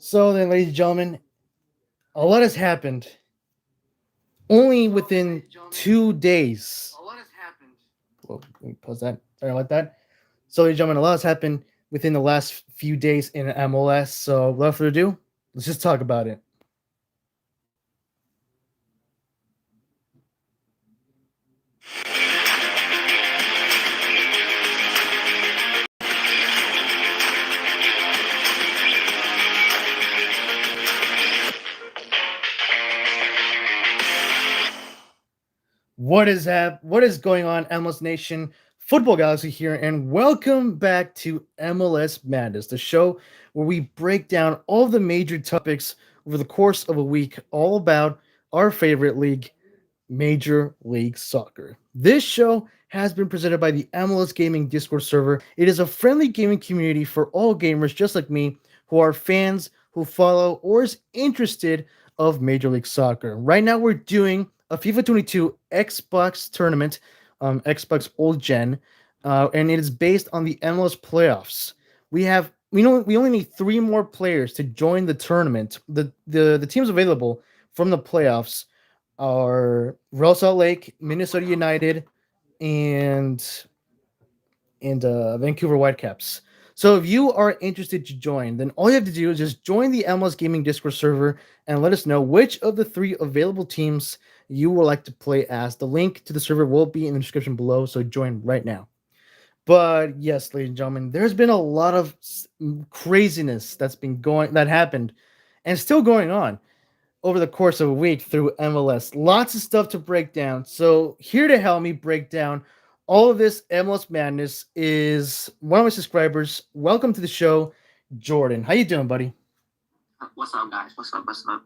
So then, ladies and gentlemen, a lot has happened only within 2 days. Well, let me pause that. Sorry about that. So, ladies and gentlemen, a lot has happened within the last few days in MLS. So, without further ado, let's just talk about it. What is going on, MLS Nation, Football Galaxy here, and welcome back to MLS Madness, the show where we break down all the major topics over the course of a week, all about our favorite league, Major League Soccer. This show has been presented by the MLS Gaming Discord server. It is a friendly gaming community for all gamers just like me who are fans, who follow, or is interested of Major League Soccer. Right now we're doing a FIFA 22 Xbox tournament, Xbox Old Gen, and it is based on the MLS playoffs. We only need three more players to join the tournament. The teams available from the playoffs are Real Salt Lake, Minnesota United, and Vancouver Whitecaps. So if you are interested to join, then all you have to do is just join the MLS Gaming Discord server and let us know which of the three available teams you would like to play as. The link to the server will be in the description below, so join right now. But yes, ladies and gentlemen, there's been a lot of craziness that happened and still going on over the course of a week through MLS. Lots of stuff to break down. So here to help me break down all of this MLS madness is one of my subscribers. Welcome to the show, Jordan. How you doing, buddy? What's up, guys? What's up? What's up?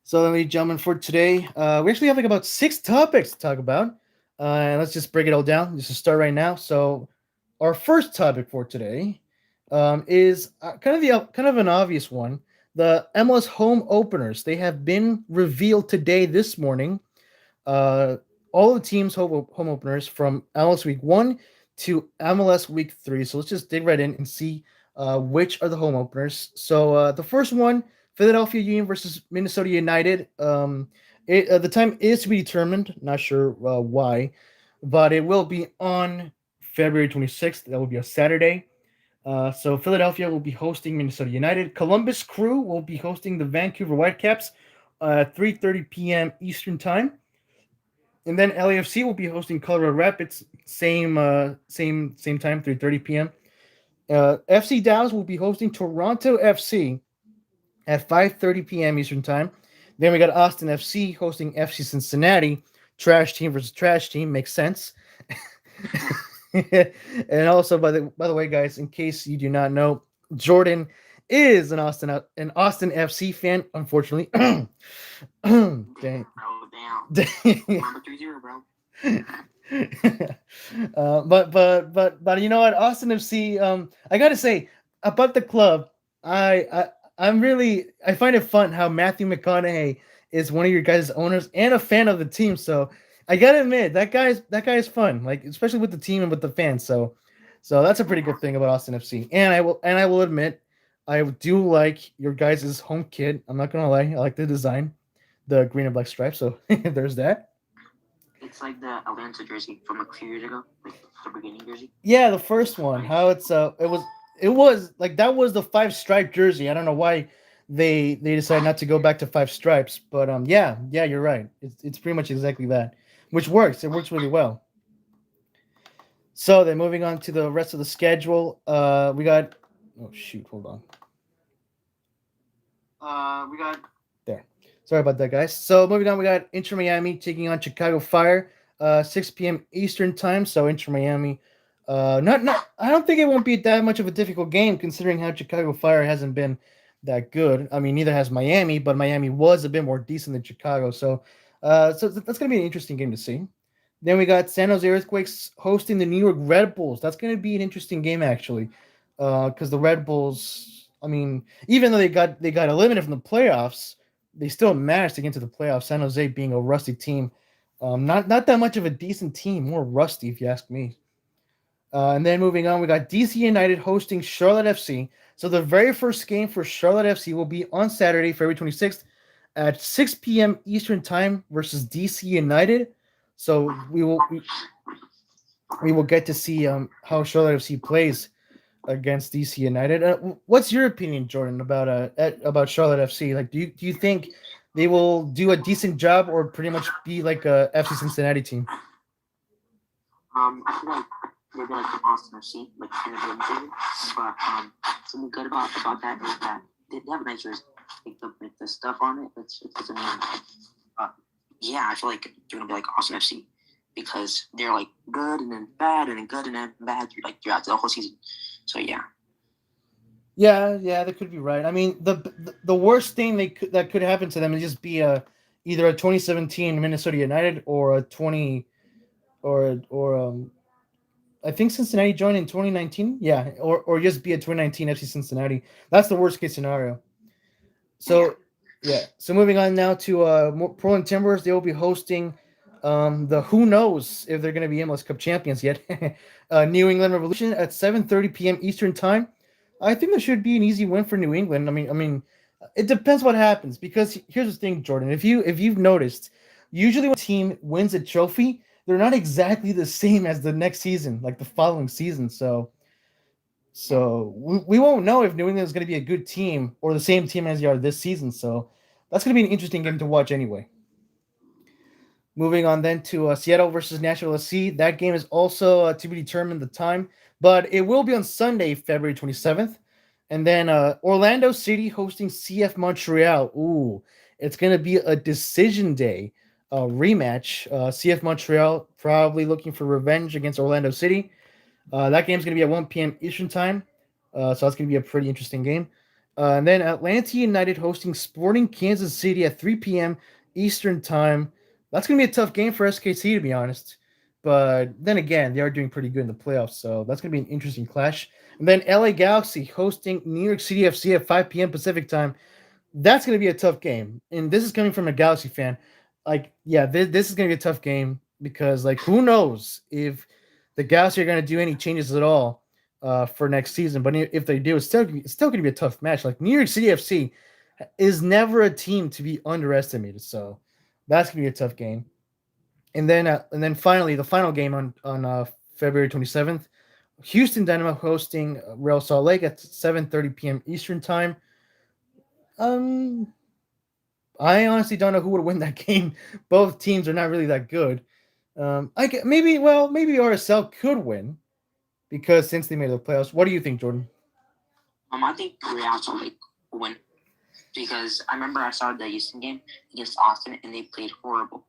So, ladies and gentlemen, for today, we actually have like about 6 topics to talk about. And let's just break it all down. Just to start right now. So, our first topic for today is kind of an obvious one. The MLS Home Openers. They have been revealed today, this morning. Uh, all the teams' home openers from MLS Week 1 to MLS Week 3. So let's just dig right in and see which are the home openers. So the first one, Philadelphia Union versus Minnesota United. The time is to be determined. Not sure why, but it will be on February 26th. That will be a Saturday. So Philadelphia will be hosting Minnesota United. Columbus Crew will be hosting the Vancouver Whitecaps, 3:30 p.m. Eastern Time. And then LAFC will be hosting Colorado Rapids, same time, 3:30 p.m. FC Dallas will be hosting Toronto FC at 5:30 p.m. Eastern Time. Then we got Austin FC hosting FC Cincinnati. Trash team versus trash team, makes sense. And also, by the way, guys, in case you do not know, Jordan is an Austin FC fan. Unfortunately, Damn, dang. bro. Dang. Number 30, bro. But you know what, Austin FC. I gotta say about the club, I find it fun how Matthew McConaughey is one of your guys' owners and a fan of the team. So I gotta admit that guy is fun, like especially with the team and with the fans. So that's a pretty good thing about Austin FC. And I will admit, I do like your guys' home kit. I'm not gonna lie, I like the design, the green and black stripes. So there's that. It's like the Atlanta jersey from a few years ago, like the beginning jersey. Yeah, the first one. How it was like that was the five stripe jersey. I don't know why they decided not to go back to five stripes, but yeah, you're right. It's pretty much exactly that, which works. It works really well. So then moving on to the rest of the schedule, we got. Oh shoot! Hold on. We got There. Sorry about that, guys. So moving on, we got Inter Miami taking on Chicago Fire, 6 p.m. Eastern time. So Inter Miami, not. I don't think it won't be that much of a difficult game considering how Chicago Fire hasn't been that good. I mean, neither has Miami, but Miami was a bit more decent than Chicago. So that's gonna be an interesting game to see. Then we got San Jose Earthquakes hosting the New York Red Bulls. That's gonna be an interesting game actually, because the Red Bulls. I mean, even though they got eliminated from the playoffs, they still managed to get into the playoffs. San Jose being a rusty team, not that much of a decent team, more rusty if you ask me. And then moving on, we got DC United hosting Charlotte FC. So the very first game for Charlotte FC will be on Saturday, February 26th at 6 p.m. Eastern Time versus DC United. So we will get to see how Charlotte FC plays against DC United. What's your opinion, Jordan, about Charlotte FC? Like, do you think they will do a decent job or pretty much be like a FC Cincinnati team? I feel like they're like an awesome FC, like kind of limited. But something good about that is that they have a nice jersey. Like the stuff on it, it's amazing. Uh, yeah, I feel like they're gonna be like awesome FC because they're like good and then bad and then good and then bad throughout the whole season. So yeah. Yeah, that could be right. I mean, the worst thing that could happen to them is just be a either a 2017 Minnesota United or a 20 or I think Cincinnati joined in 2019. Yeah, or just be a 2019 FC Cincinnati. That's the worst case scenario. Yeah. So yeah. So moving on now to Portland Timbers, they will be hosting the who knows if they're going to be MLS Cup champions yet. New England Revolution at 7:30 p.m. Eastern time. I think that should be an easy win for New England. I mean, it depends what happens because here's the thing, Jordan. If you've noticed, usually when a team wins a trophy, they're not exactly the same as the next season, like the following season. So we won't know if New England is going to be a good team or the same team as they are this season. So that's going to be an interesting game to watch anyway. Moving on then to Seattle versus Nashville SC. That game is also to be determined the time, but it will be on Sunday, February 27th. And then Orlando City hosting CF Montreal. Ooh, it's going to be a decision day rematch. CF Montreal probably looking for revenge against Orlando City. That game's going to be at 1 p.m. Eastern time. So that's going to be a pretty interesting game. And then Atlanta United hosting Sporting Kansas City at 3 p.m. Eastern time. That's going to be a tough game for SKC, to be honest. But then again, they are doing pretty good in the playoffs. So that's going to be an interesting clash. And then LA Galaxy hosting New York City FC at 5 p.m. Pacific time. That's going to be a tough game. And this is coming from a Galaxy fan. Like, yeah, this is going to be a tough game because, like, who knows if the Galaxy are going to do any changes at all for next season. But if they do, it's still going to be a tough match. Like, New York City FC is never a team to be underestimated. So that's going to be a tough game. And then finally, the final game on February 27th, Houston Dynamo hosting Real Salt Lake at 7:30 p.m. Eastern time. Um, I honestly don't know who would win that game. Both teams are not really that good. Maybe RSL could win because since they made the playoffs. What do you think, Jordan? I think Real Salt Lake will win because I remember I saw the Houston game against Austin and they played horrible.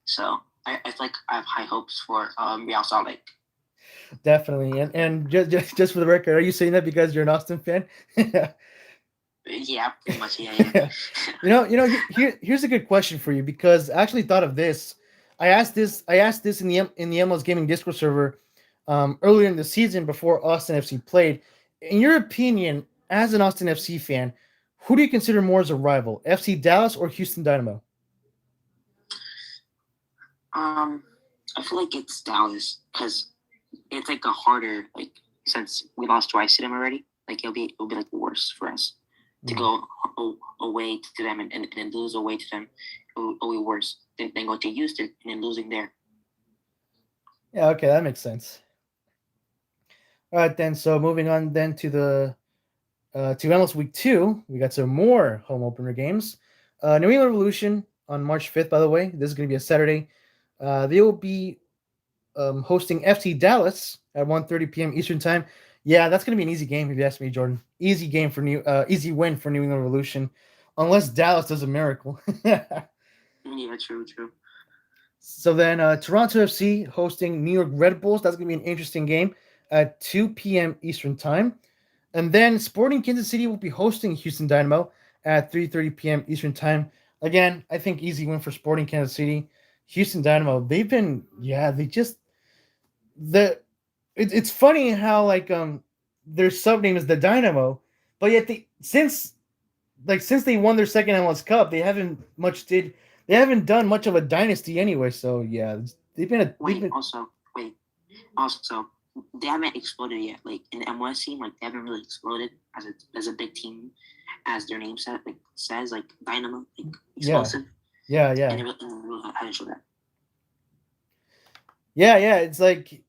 So I feel like I have high hopes for Real Salt Lake. Definitely, and just for the record, are you saying that because you're an Austin fan? Yeah, pretty much. Yeah. Here's a good question for you because I actually thought of this. I asked this in the MLS Gaming Discord server earlier in the season before Austin FC played. In your opinion, as an Austin FC fan, who do you consider more as a rival, FC Dallas or Houston Dynamo? I feel like it's Dallas because it's like a harder since we lost twice to them already. Like it'll be like worse for us to go away to them and then lose away to them. It'll be worse than go to Houston and then losing there. Yeah, okay, that makes sense. All right, then. So moving on then to MLS Week 2, we got some more home opener games. New England Revolution on March 5th, by the way. This is going to be a Saturday. They will be hosting FC Dallas at 1:30 p.m. Eastern time. Yeah, that's going to be an easy game if you ask me, Jordan. Easy win for New England Revolution, unless Dallas does a miracle. Yeah, true. So then Toronto FC hosting New York Red Bulls. That's going to be an interesting game at 2 p.m. Eastern time. And then Sporting Kansas City will be hosting Houston Dynamo at 3:30 p.m. Eastern time. Again, I think easy win for Sporting Kansas City. Houston Dynamo, they just the it's funny how their sub name is the Dynamo, but yet since they won their second MLS Cup, they haven't done much of a dynasty anyway. So yeah, they've been a they've Wait, been also, they haven't exploded yet. Like in the MLS scene, like they haven't really exploded as a big team, as their name says, like dynamo, like Yeah, explosive, yeah, and yeah, they really haven't shown that. yeah, yeah. It's like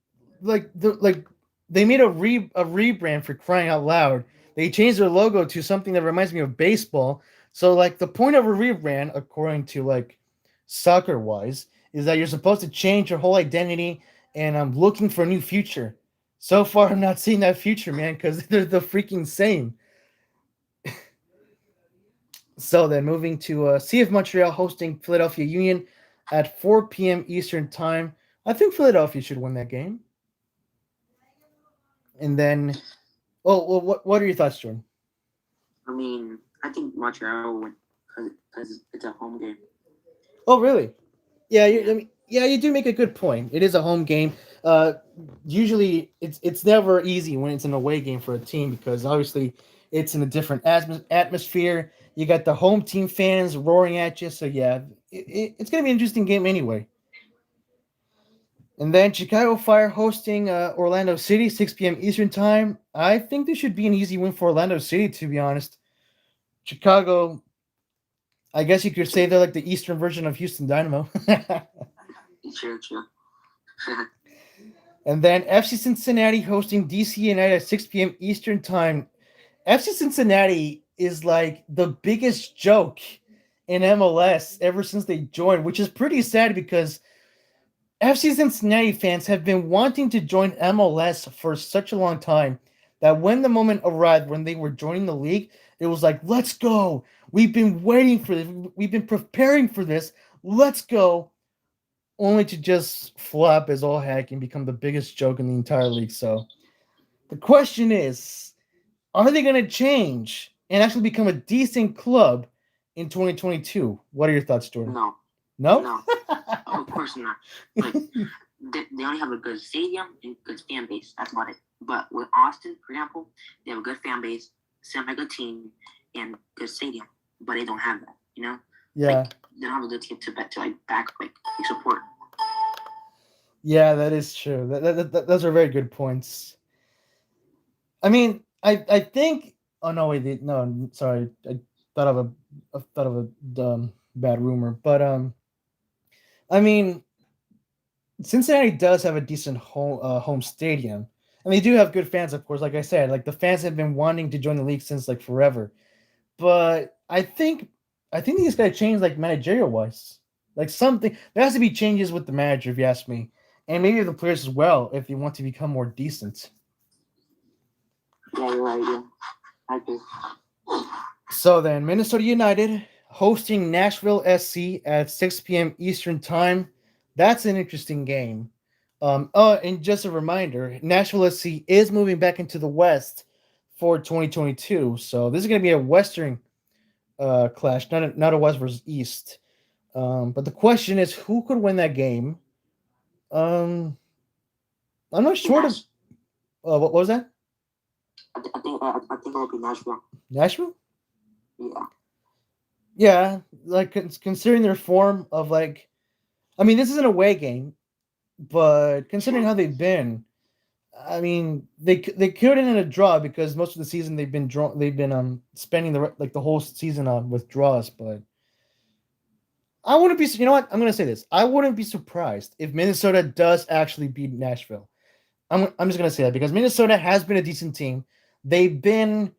they made a rebrand for crying out loud. They changed their logo to something that reminds me of baseball. So like the point of a rebrand, according to like soccer wise, is that you're supposed to change your whole identity, and I'm looking for a new future. So far, I'm not seeing that future, man, because they're the freaking same. So then, moving to Sea of Montreal hosting Philadelphia Union at 4 p.m. Eastern Time. I think Philadelphia should win that game. And then, oh, well, what are your thoughts, Jordan? I mean, I think Montreal will win because it's a home game. Oh, really? Yeah, Yeah. I mean, yeah, you do make a good point. It is a home game. Uh, Usually, it's never easy when it's an away game for a team because obviously it's in a different atmosphere. You got the home team fans roaring at you, so yeah, it's gonna be an interesting game anyway. And then Chicago Fire hosting Orlando City, 6 p.m. Eastern Time. I think this should be an easy win for Orlando City, to be honest. Chicago, I guess you could say they're like the Eastern version of Houston Dynamo. True. And then FC Cincinnati hosting DC United at 6 p.m. Eastern Time. FC Cincinnati is like the biggest joke in MLS ever since they joined, which is pretty sad because FC Cincinnati fans have been wanting to join MLS for such a long time that when the moment arrived when they were joining the league, it was like, let's go. We've been waiting for this. We've been preparing for this. Let's go. Only to just flop as all heck and become the biggest joke in the entire league. So the question is, are they going to change and actually become a decent club in 2022? What are your thoughts, Jordan? No, No? no, of course not. Like they only have a good stadium and good fan base. That's about it. But with Austin, for example, they have a good fan base, semi-good team, and good stadium. But they don't have that. You know, Yeah. like they don't have a good team to bet to like back like support. Yeah, that is true. Those are very good points. I mean, I think. Oh no, wait, no, sorry. I thought of a bad rumor, but I mean, Cincinnati does have a decent home stadium, and they do have good fans, of course. Like I said, like the fans have been wanting to join the league since like forever. But I think these guys changed like managerial wise. Like something there has to be changes with the manager, if you ask me, and maybe the players as well if they want to become more decent. Yeah, you're right. Yeah, I agree. So then, Minnesota United hosting Nashville SC at 6 p.m. Eastern Time. That's an interesting game. And just a reminder, Nashville SC is moving back into the West for 2022. So this is going to be a Western clash, not a West versus East. But the question is, who could win that game? Um, I'm not sure. What was that? I think it'll be Nashville. Nashville? Yeah. Yeah, like considering their form of like, I mean, this is an away game, but considering how they've been, I mean, they could end in a draw because most of the season they've been spending the whole season on with draws. But I wouldn't be, you know what? I'm gonna say this. I wouldn't be surprised if Minnesota does actually beat Nashville. I'm just gonna say that because Minnesota has been a decent team. They've been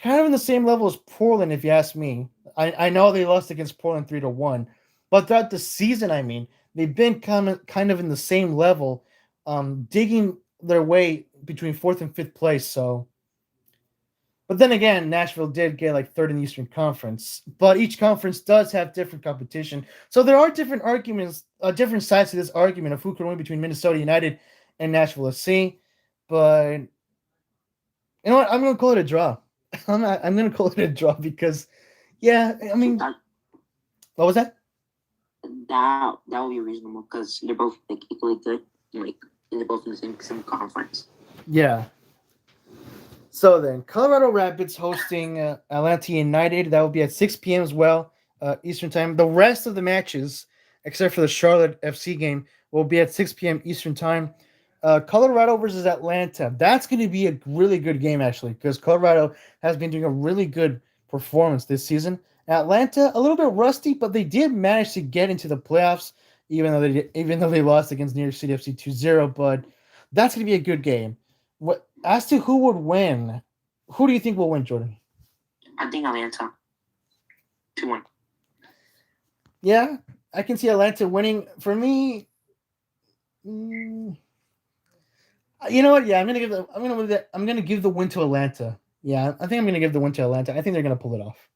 kind of in the same level as Portland, if you ask me. I know they lost against Portland 3-1, but throughout the season, I mean, they've been kind of in the same level, digging their way between fourth and fifth place. So, but then again, Nashville did get like third in the Eastern Conference, but each conference does have different competition. So there are different arguments, different sides to this argument of who could win between Minnesota United and Nashville SC. But you know what? I'm gonna call it a draw. I'm gonna call it a draw because, yeah, I mean, That what was that? that would be reasonable because they're both like equally good. Like and they're both in the same conference. Yeah. So then, Colorado Rapids hosting Atlanta United. That will be at 6 p.m. as well, Eastern time. The rest of the matches, except for the Charlotte FC game, will be at 6 p.m. Eastern time. Colorado versus Atlanta. That's going to be a really good game, actually, because Colorado has been doing a really good performance this season. Atlanta, a little bit rusty, but they did manage to get into the playoffs, even though they lost against New York City FC 2-0. But that's going to be a good game. What as to who would win? Who do you think will win, Jordan? I think Atlanta 2-1. Yeah, I can see Atlanta winning. For me, mm, you know what? Yeah, I'm gonna give the win to Atlanta. Yeah, I think I'm gonna give the win to Atlanta. I think they're gonna pull it off.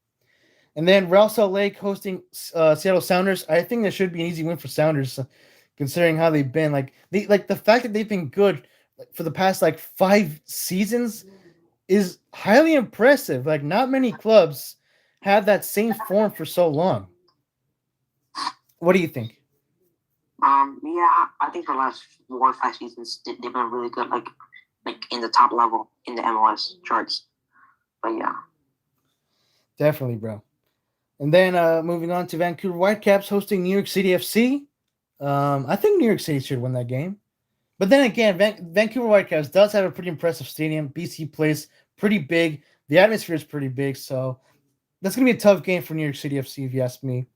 And then Real Salt Lake hosting Seattle Sounders. I think that should be an easy win for Sounders, considering how they've been. Like the fact that they've been good for the past like 5 seasons is highly impressive. Like not many clubs have that same form for so long. What do you think? Yeah, I think for the last 4 or 5 seasons they've been really good, like in the top level in the MLS charts. But yeah, Definitely, bro. And then moving on to Vancouver Whitecaps hosting New York City FC. I think New York City should win that game. But then again, Vancouver Whitecaps does have a pretty impressive stadium. BC Place, pretty big. The atmosphere is pretty big. So that's going to be a tough game for New York City FC, if you ask me.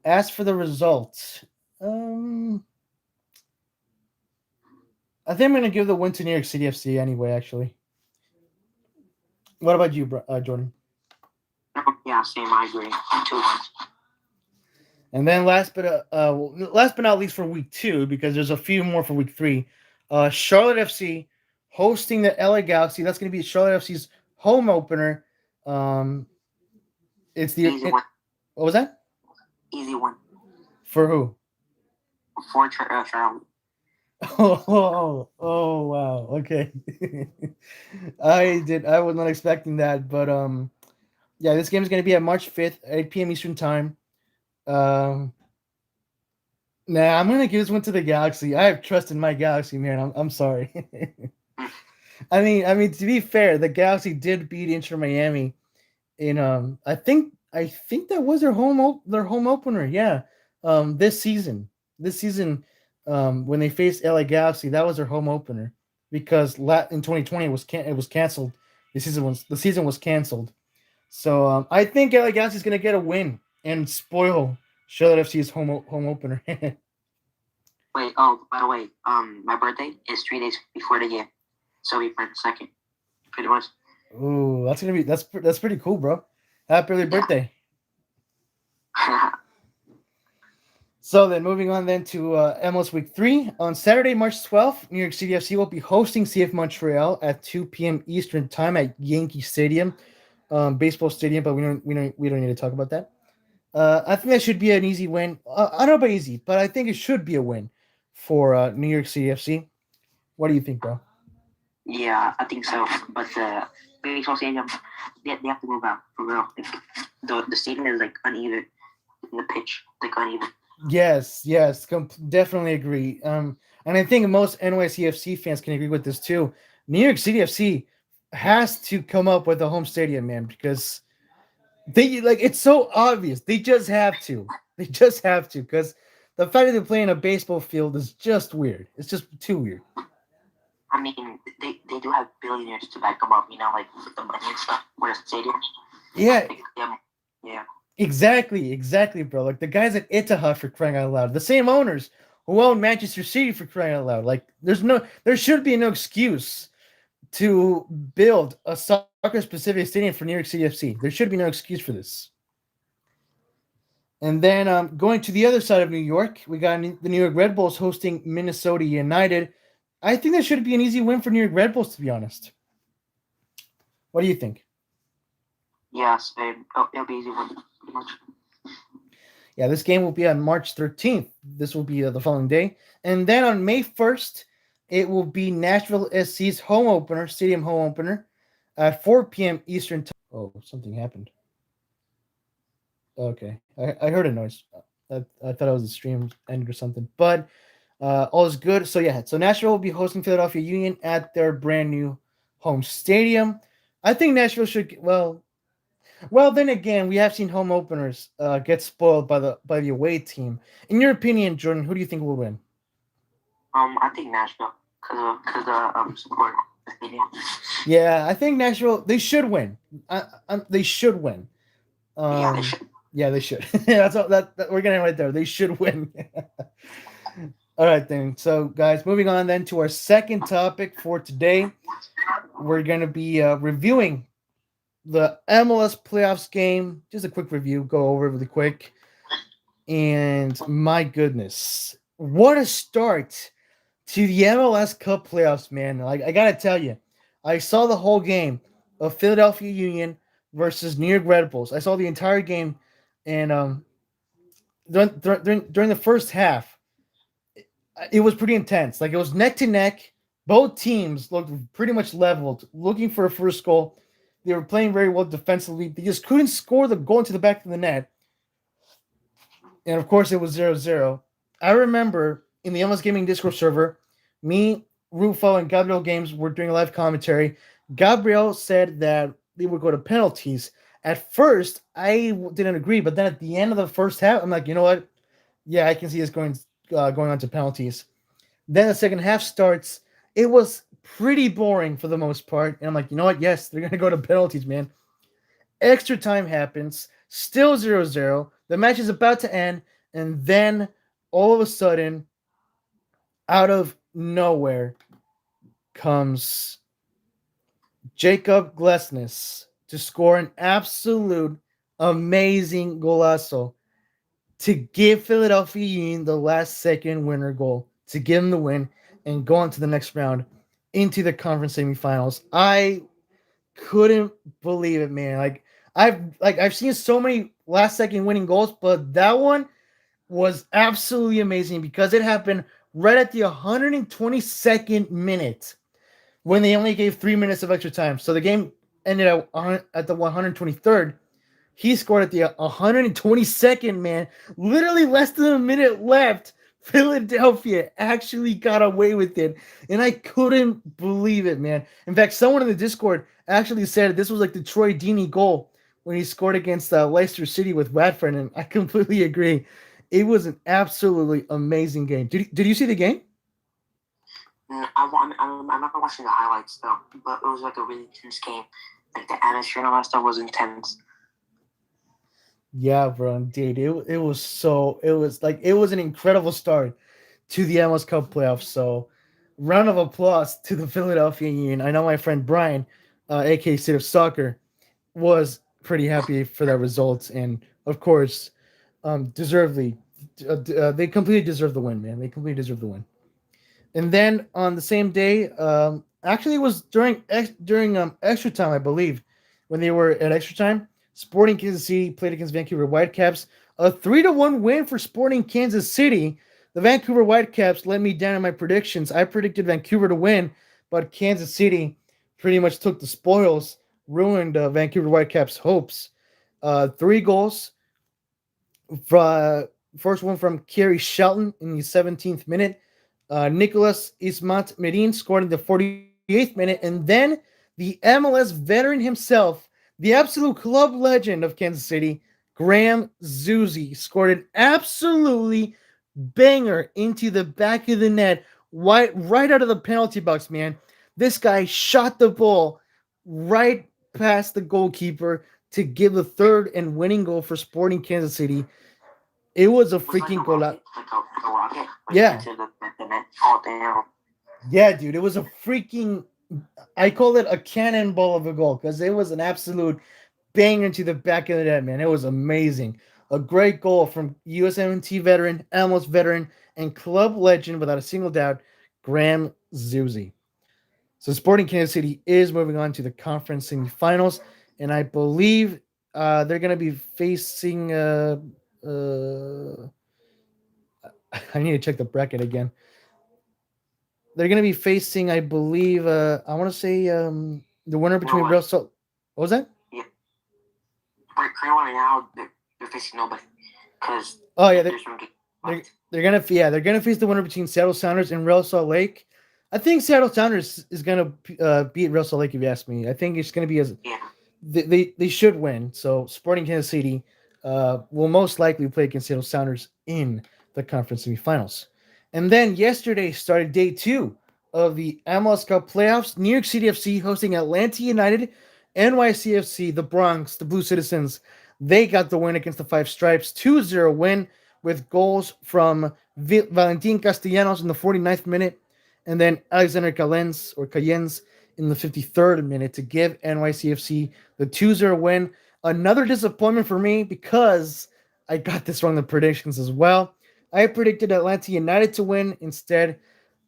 As for the results, I think I'm going to give the win to New York City FC anyway, actually. What about you, Jordan? yeah, same. I agree. 2-1. And then last but not least for week 2, because there's a few more for week 3, Charlotte FC hosting the LA Galaxy. That's going to be Charlotte FC's home opener. It's the Easy one. What was that? Easy one. For who? For Charlotte. Oh wow. Okay. I was not expecting that, but yeah, this game is going to be at March 5th, 8 p.m. Eastern time. Um Nah, I'm gonna give this one to the Galaxy. I have trust in my Galaxy, man. I'm sorry. I mean, to be fair, the Galaxy did beat Inter Miami in I think that was their home opener. Yeah, this season, when they faced LA Galaxy, that was their home opener because in 2020 it was canceled. The season was canceled. So I think LA Galaxy is gonna get a win and spoil Charlotte FC's home opener. Wait. Oh, by the way, my birthday is 3 days before the game, so April 2nd, pretty much. Ooh, that's pretty cool, bro. Happy early birthday. So then, moving on then to MLS Week 3 on Saturday, March 12th, New York City FC will be hosting CF Montreal at 2 p.m. Eastern Time at Yankee Stadium, baseball stadium. But we don't need to talk about that. I think that should be an easy win. I don't know about easy, but I think it should be a win for New York City FC. What do you think, bro? Yeah, I think so. But the baseball stadium, they have to move out for real. Like, the stadium is like uneven. The pitch like uneven. Yes, definitely agree. And I think most NYCFC fans can agree with this too. New York City FC has to come up with a home stadium, man, because it's so obvious. They just have to. They just have to because the fact that they play in a baseball field is just weird. It's just too weird. I mean, they do have billionaires to back them up, like with the money and stuff. Where stadium, Yeah, yeah. exactly, bro. Like the guys at Etihad for crying out loud. The same owners who own Manchester City for crying out loud. Like there should be no excuse to build a soccer specific stadium for New York City FC. There should be no excuse for this. And then going to the other side of New York, we got the New York Red Bulls hosting Minnesota United. I think that should be an easy win for New York Red Bulls, to be honest. What do you think? Yes, it'll be easy win, pretty much. Yeah, this game will be on March 13th. This will be the following day. And then on May 1st, it will be Nashville SC's stadium home opener at 4 p.m. Eastern time. Oh, something happened. Okay, I heard a noise. I thought it was a stream ended or something. But all is good. So yeah, so Nashville will be hosting Philadelphia Union at their brand new home stadium. I think Nashville should. Well, then again, we have seen home openers get spoiled by the away team. In your opinion, Jordan, who do you think will win? I think Nashville because support the stadium. Yeah, I think Nashville they should win. They should win. Yeah, they should. Yeah, they should. That's all, that we're getting right there. They should win. All right, then. So, guys, moving on then to our second topic for today. We're going to be reviewing the MLS playoffs game. Just a quick review, go over it really quick. And my goodness, what a start to the MLS Cup playoffs, man. Like, I got to tell you, I saw the whole game of Philadelphia Union versus New York Red Bulls. I saw the entire game, and during the first half, it was pretty intense. Like it was neck to neck. Both teams looked pretty much leveled, looking for a first goal. They were playing very well defensively. They just couldn't score the goal into the back of the net. And of course, it was 0-0. I remember in the MLS Gaming Discord server, me, Rufo, and Gabriel Games were doing a live commentary. Gabriel said that they would go to penalties. At first, I didn't agree, but then at the end of the first half, I'm like, you know what? Yeah, I can see this going on to penalties. Then the second half starts. It was pretty boring for the most part. And I'm like, you know what? Yes, they're going to go to penalties, man. Extra time happens. Still 0-0. The match is about to end. And then all of a sudden, out of nowhere, comes Jacob Glesnes to score an absolute amazing golazo to give Philadelphia Union the last second winner goal to give them the win and go on to the next round into the conference semifinals. I couldn't believe it, man. I've seen so many last second winning goals, but that one was absolutely amazing because it happened right at the 122nd minute when they only gave 3 minutes of extra time. So the game ended at the 123rd. He scored at the 122nd, man. Literally less than a minute left. Philadelphia actually got away with it. And I couldn't believe it, man. In fact, someone in the Discord actually said this was like the Troy Deeney goal when he scored against Leicester City with Watford. And I completely agree. It was an absolutely amazing game. Did you see the game? I remember watching the highlights though, but it was like a really intense game. Like the atmosphere and all that stuff was intense. Yeah, bro, indeed. It was an incredible start to the MLS Cup playoffs. So, round of applause to the Philadelphia Union. I know my friend Brian, aka State of Soccer, was pretty happy for that result, and of course, deservedly, they completely deserve the win, man. They completely deserve the win. And then on the same day, actually it was during extra time, I believe, when they were at extra time. Sporting Kansas City played against Vancouver Whitecaps. A 3-1 win for Sporting Kansas City. The Vancouver Whitecaps let me down in my predictions. I predicted Vancouver to win, but Kansas City pretty much took the spoils, ruined Vancouver Whitecaps' hopes. 3 goals. First one from Kerry Shelton in the 17th minute. Nicholas Ismat Medin scored in the 48th minute. And then the MLS veteran himself, the absolute club legend of Kansas City, Graham Zusi, scored an absolutely banger into the back of the net, right out of the penalty box, man. This guy shot the ball right past the goalkeeper to give the third and winning goal for Sporting Kansas City. It was a freaking goal. Like a rocket. Yeah. The net. Oh damn. Yeah, dude. It was a freaking. I call it a cannonball of a goal because it was an absolute banger to the back of the net, man. It was amazing. A great goal from USMNT veteran, MLS veteran, and club legend, without a single doubt, Graham Zusi. So Sporting Kansas City is moving on to the conference semifinals, and I believe they're going to be facing. I need to check the bracket again. They're going to be facing, I believe, I want to say the winner between Real Salt. What was that? Yeah. Right now, they're facing nobody. Because oh yeah, they're gonna face the winner between Seattle Sounders and Real Salt Lake. I think Seattle Sounders is gonna beat Real Salt Lake if you ask me. I think it's gonna be they should win. So Sporting Kansas City will most likely play against Seattle Sounders in the conference semifinals. And then yesterday started day 2 of the MLS Cup playoffs. New York City FC hosting Atlanta United, NYCFC, the Bronx, the Blue Citizens. They got the win against the Five Stripes, 2-0 win with goals from Valentin Castellanos in the 49th minute and then Alexander Cayens in the 53rd minute to give NYCFC the 2-0 win. Another disappointment for me because I got this wrong in the predictions as well. I predicted Atlanta United to win. Instead,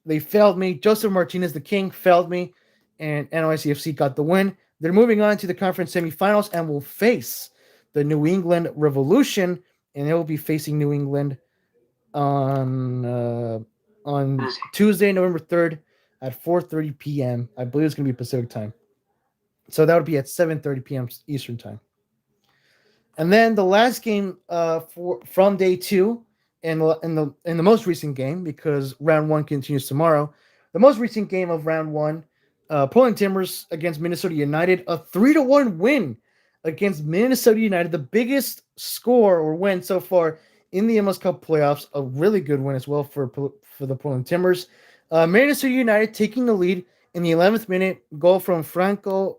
they failed me. Joseph Martinez, the king, failed me, and NYCFC got the win. They're moving on to the conference semifinals and will face the New England Revolution, and they will be facing New England on Tuesday, November 3rd at 4:30 p.m. I believe it's going to be Pacific time. So that would be at 7:30 p.m. Eastern time. And then the last game from day 2 and in the most recent game, because round 1 continues tomorrow. The most recent game of round 1, Portland Timbers against Minnesota United, a 3-1 win against Minnesota United, the biggest score or win so far in the MLS Cup playoffs. A really good win as well for the Portland Timbers. Minnesota United taking the lead in the 11th minute, goal from Franco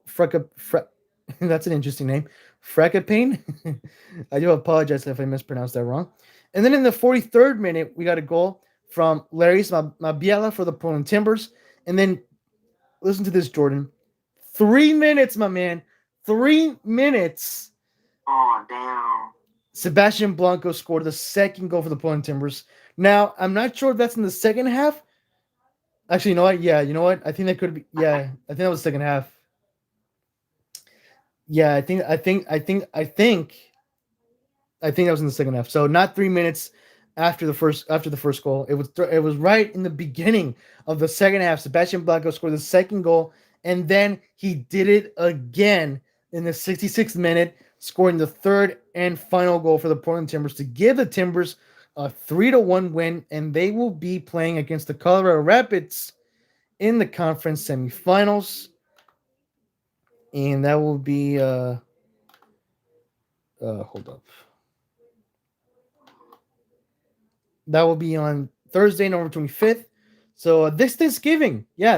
that's an interesting name. Fracapane. I do apologize if I mispronounced that wrong. And then in the 43rd minute, we got a goal from Reis Mabiela for the Portland Timbers. And then, listen to this, Jordan. 3 minutes, my man. 3 minutes. Oh, damn. Sebastian Blanco scored the second goal for the Portland Timbers. Now, I'm not sure if that's in the second half. Actually, you know what? Yeah, you know what? I think that could be. Yeah, I think that was the second half. Yeah, I think that was in the second half. So not 3 minutes after the first goal. It was right in the beginning of the second half. Sebastian Blanco scored the second goal, and then he did it again in the 66th minute, scoring the third and final goal for the Portland Timbers to give the Timbers a 3-1 win, and they will be playing against the Colorado Rapids in the conference semifinals. And that will be hold up. That will be on Thursday, November 25th. So this Thanksgiving, the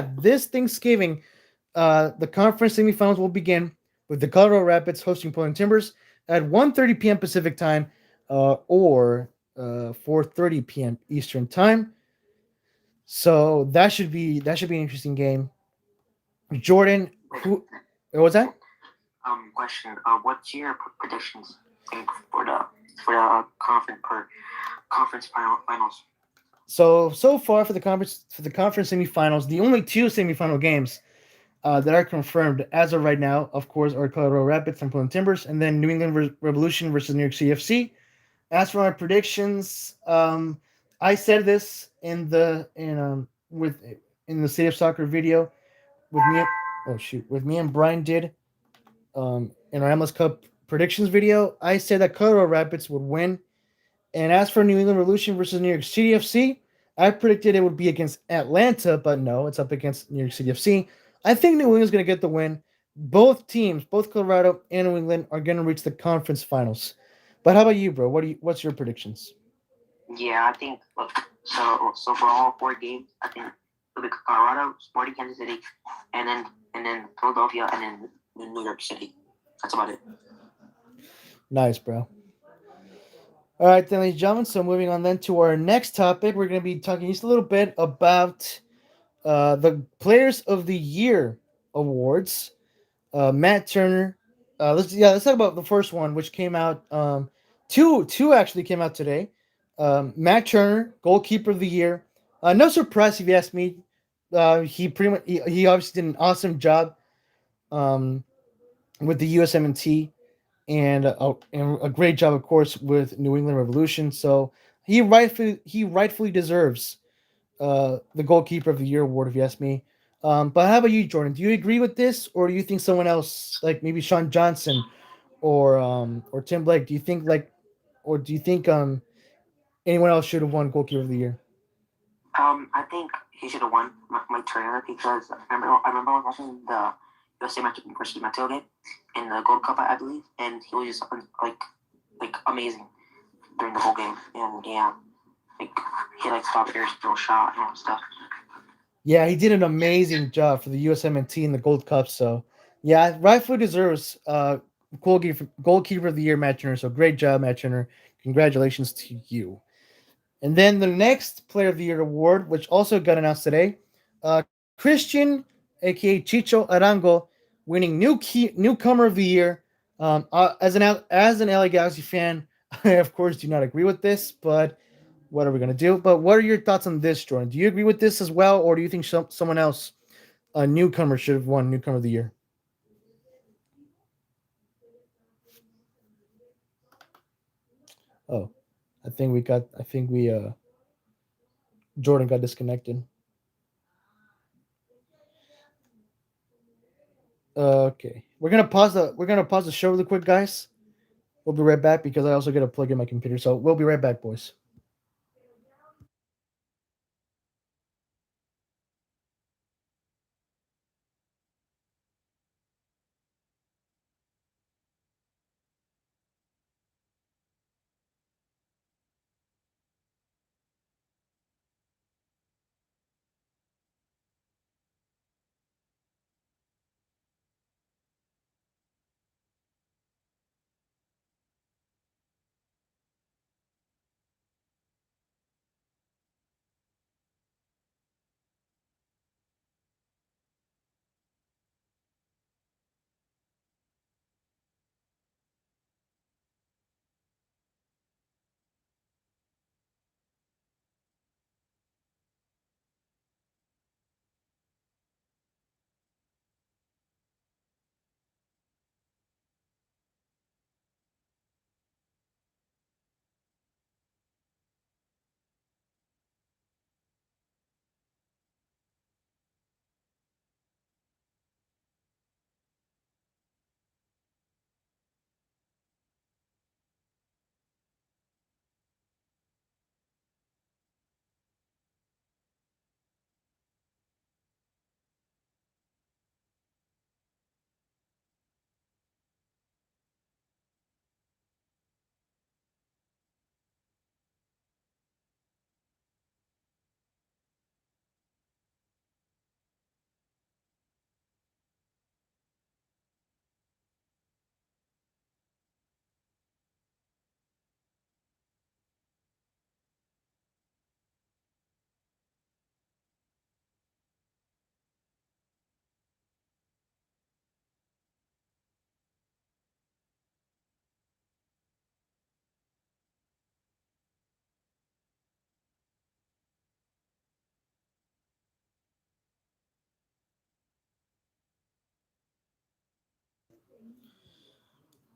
conference semifinals will begin with the Colorado Rapids hosting Portland Timbers at 1:30 p.m. Pacific time, or 4:30 p.m. Eastern time. So that should be an interesting game. Jordan, what was that? Question. What's your predictions for the conference finals? So far for the conference semifinals, the only 2 semifinal games that are confirmed as of right now, of course, are Colorado Rapids and Portland Timbers, and then New England Revolution versus New York CFC. As for my predictions, I said this in the State of Soccer video with me and Brian did in our MLS Cup predictions video. I said that Colorado Rapids would win. And as for New England Revolution versus New York City FC, I predicted it would be against Atlanta, but no, it's up against New York City FC. I think New England's going to get the win. Both teams, both Colorado and New England, are going to reach the conference finals. But how about you, bro? What's your predictions? Yeah, I think so for all 4 games, I think it'll be Colorado, Sporting Kansas City, and then Philadelphia, and then New York City. That's about it. Nice, bro. All right, then, ladies and gentlemen. So moving on then to our next topic, we're going to be talking just a little bit about the Players of the Year awards. Matt Turner. Let's talk about the first one, which came out. Two actually came out today. Matt Turner, Goalkeeper of the Year. No surprise if you ask me. He obviously did an awesome job with the USMNT. And a great job, of course, with New England Revolution. So he rightfully deserves the Goalkeeper of the Year award, if you ask me. But how about you, Jordan? Do you agree with this, or do you think someone else, like maybe Sean Johnson or Tim Blake, do you think anyone else should have won Goalkeeper of the Year? I think he should have won my Turner because I remember watching the USA versus Mateo game in the Gold Cup, I believe, and he was just like amazing during the whole game. And yeah, like he like stopped Aristotle shot and all that stuff. Yeah, he did an amazing job for the USMNT in the Gold Cup. So, yeah, rightfully deserves goalkeeper of the year, Matt Turner. So, great job, Matt Turner. Congratulations to you. And then the next Player of the Year award, which also got announced today, Christian, aka Chicho Arango, winning newcomer of the year. As an LA Galaxy fan, I of course do not agree with this, but what are we gonna do? But what are your thoughts on this, Jordan? Do you agree with this as well, or do you think someone else, a newcomer, should have won newcomer of the year? Oh, I think we Jordan got disconnected. Okay, we're gonna pause the show really quick, guys. We'll be right back because I also got to plug in my computer. So we'll be right back, boys.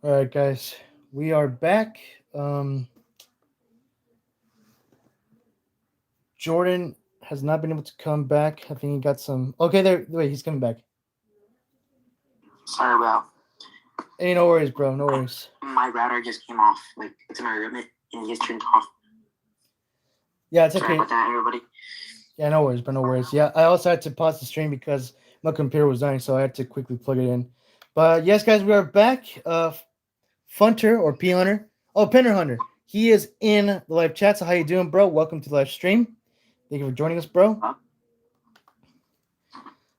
All right, guys, we are back. Um, Jordan has not been able to come back. I think he got some. Okay, there. Wait, he's coming back. Sorry about Hey, no worries, bro. No worries. my router just came off. Like it's in my room and it just turned off. Yeah, it's Sorry okay. about that, everybody. Yeah, no worries, but no worries. Yeah, I also had to pause the stream because my computer was dying, so I had to quickly plug it in. But yes, guys, we are back. Funter or P Hunter. Oh, Penner Hunter. He is in the live chat. So how you doing, bro? Welcome to the live stream. Thank you for joining us, bro. Huh?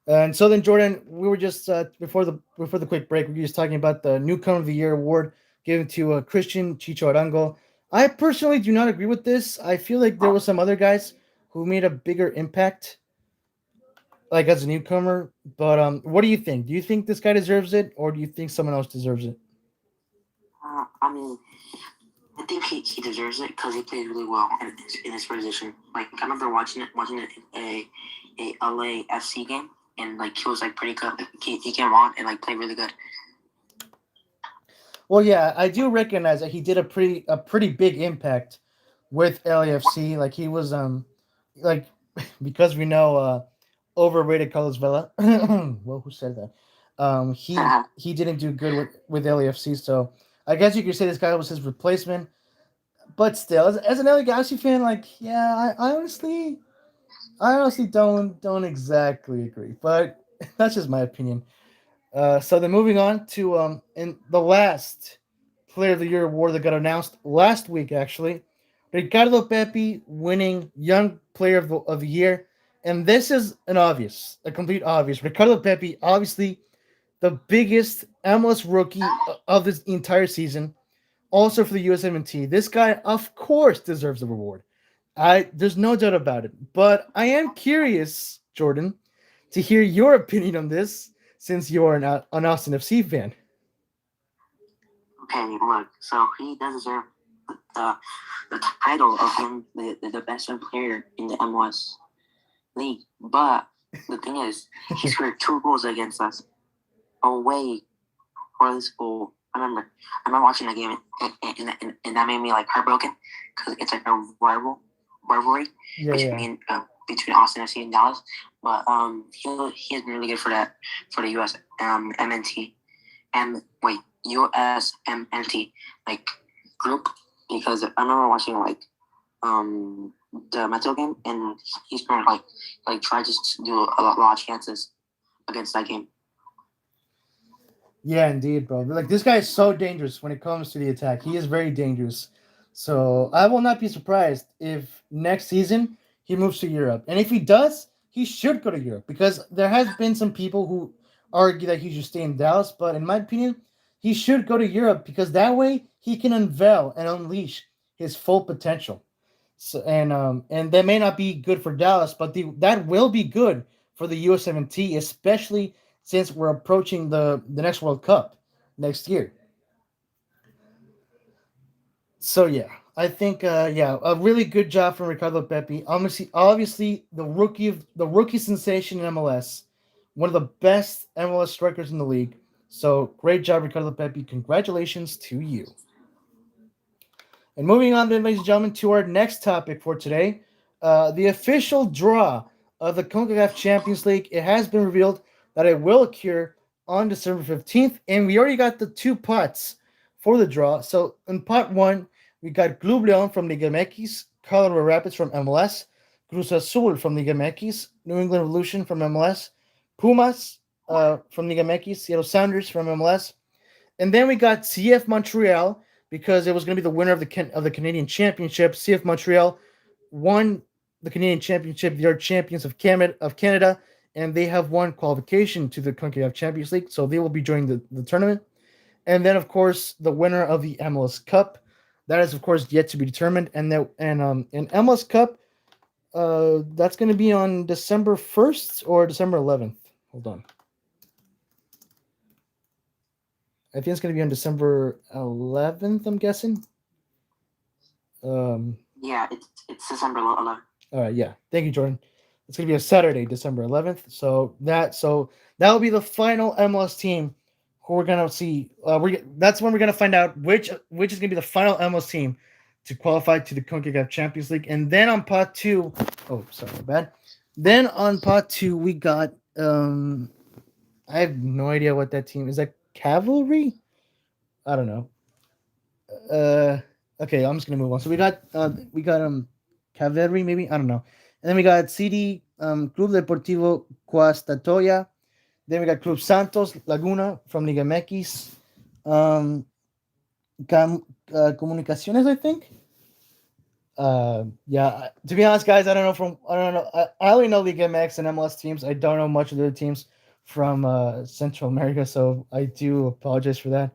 And so then, Jordan, we were just before the quick break, we were just talking about the Newcomer of the Year award given to Christian Chicho Arango. I personally do not agree with this. I feel like there were some other guys who made a bigger impact, like as a newcomer. But what do you think? Do you think this guy deserves it, or do you think someone else deserves it? I mean, I think he deserves it because he plays really well in his position. Like I remember watching it in a LAFC game, and like he was like pretty good. Like, he came on and like played really good. Well, yeah, I do recognize that he did a pretty big impact with LAFC. Like he was like because we know overrated Carlos Vela. Well, who said that? He didn't do good with LAFC, so I guess you could say this guy was his replacement. But still, as an LA Galaxy fan, like yeah, I honestly don't exactly agree, but that's just my opinion. So then moving on to in the last Player of the Year award that got announced last week, actually, Ricardo Pepi winning Young Player of the Year. And this is a complete obvious. Ricardo Pepi, obviously the biggest MLS rookie of this entire season, also for the USMNT. This guy, of course, deserves the reward. There's no doubt about it. But I am curious, Jordan, to hear your opinion on this, since you're an Austin FC fan. Okay, look, so he does deserve the, the title of being the best young player in the MLS league. But the thing is, he scored 2 goals against us away for this goal. I remember watching the game, and that made me like heartbroken because it's like a rivalry Yeah, yeah. between Austin FC and Dallas. But he has been really good for the US MNT and wait USMNT like group, because I remember watching like the Metal game, and he's trying like try to do a lot of chances against that game. Yeah, indeed, bro. Like this guy is so dangerous when it comes to the attack. He is very dangerous. So I will not be surprised if next season he moves to Europe. And if he does, he should go to Europe because there has been some people who argue that he should stay in Dallas, but in my opinion, he should go to Europe because that way he can unveil and unleash his full potential. So and that may not be good for Dallas, but that will be good for the US17, especially since we're approaching the next World Cup next year. So yeah, I think yeah, a really good job from Ricardo Pepi. Obviously the rookie sensation in MLS, one of the best MLS strikers in the league. So great job, Ricardo Pepi. Congratulations to you. And moving on, then, ladies and gentlemen, to our next topic for today, the official draw of the CONCACAF Champions League. It has been revealed that it will occur on December 15th, and we already got the two pots for the draw. So in pot one, we got Club Leon from Liga MX, Colorado Rapids from MLS, Cruz Azul from Liga MX, New England Revolution from MLS, Pumas from Liga MX, Seattle Sounders from MLS, and then we got CF Montreal because it was going to be the winner of the Canadian Championship. CF Montreal won the Canadian Championship. They are champions of Canada, and they have won qualification to the CONCACAF Champions League, so they will be joining the tournament. And then, of course, the winner of the MLS Cup. That is, of course, yet to be determined. And MLS Cup, that's going to be on December 1st or December 11th. Hold on. I think it's going to be on December 11th, I'm guessing. Yeah, it's December 11th. All right, yeah. Thank you, Jordan. It's going to be a Saturday, December 11th. So that will be the final MLS team who we're going to see. That's when we're going to find out which is going to be the final MLS team to qualify to the CONCACAF Champions League. And then on pot two, oh, sorry, my bad. Then on pot two, we got I have no idea what that team is. That Cavalry? I don't know. Uh, okay, I'm just gonna move on. So we got Cavalry maybe, I don't know, and then we got CD Club Deportivo Cuastatoya. Then we got Club Santos Laguna from Liga MX. Um, Comunicaciones, I think. Yeah. To be honest, guys, I don't know. I only know Liga MX and MLS teams. I don't know much of the other teams from Central America, so I do apologize for that.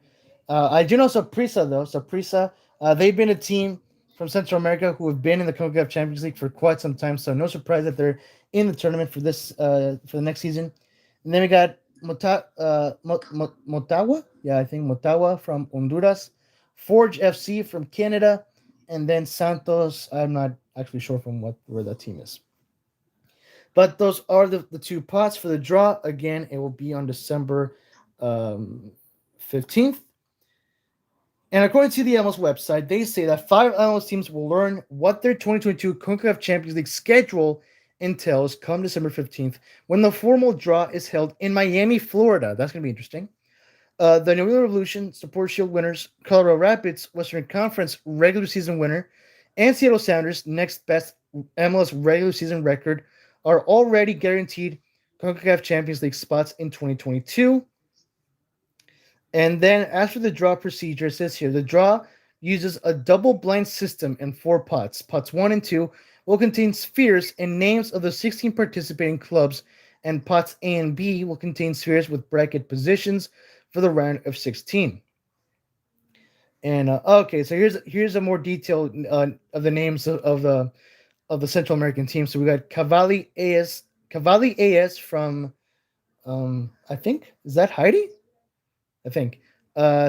I do know Saprissa though. Saprissa, they've been a team from Central America who have been in the CONCACAF Champions League for quite some time. So no surprise that they're in the tournament for the next season. And then we got Motagua. Yeah, I think Motagua from Honduras, Forge FC from Canada, and then Santos. I'm not actually sure from where that team is. But those are the two pots for the draw. Again, it will be on December 15th. And according to the MLS website, they say that 5 MLS teams will learn what their 2022 CONCACAF Champions League schedule entails come December 15th when the formal draw is held in Miami, Florida. That's going to be interesting. The New England Revolution, Support Shield winners, Colorado Rapids, Western Conference regular season winner, and Seattle Sounders, next best MLS regular season record, are already guaranteed CONCACAF Champions League spots in 2022. And then, as for the draw procedure, it says here the draw uses a double blind system and four pots. Pots 1 and 2 will contain spheres and names of the 16 participating clubs, and pots A and B will contain spheres with bracket positions for the round of 16. And okay, so here's a more detailed of the names of the Central American team. So we got Cavalli AS from I think is that Haiti? I think.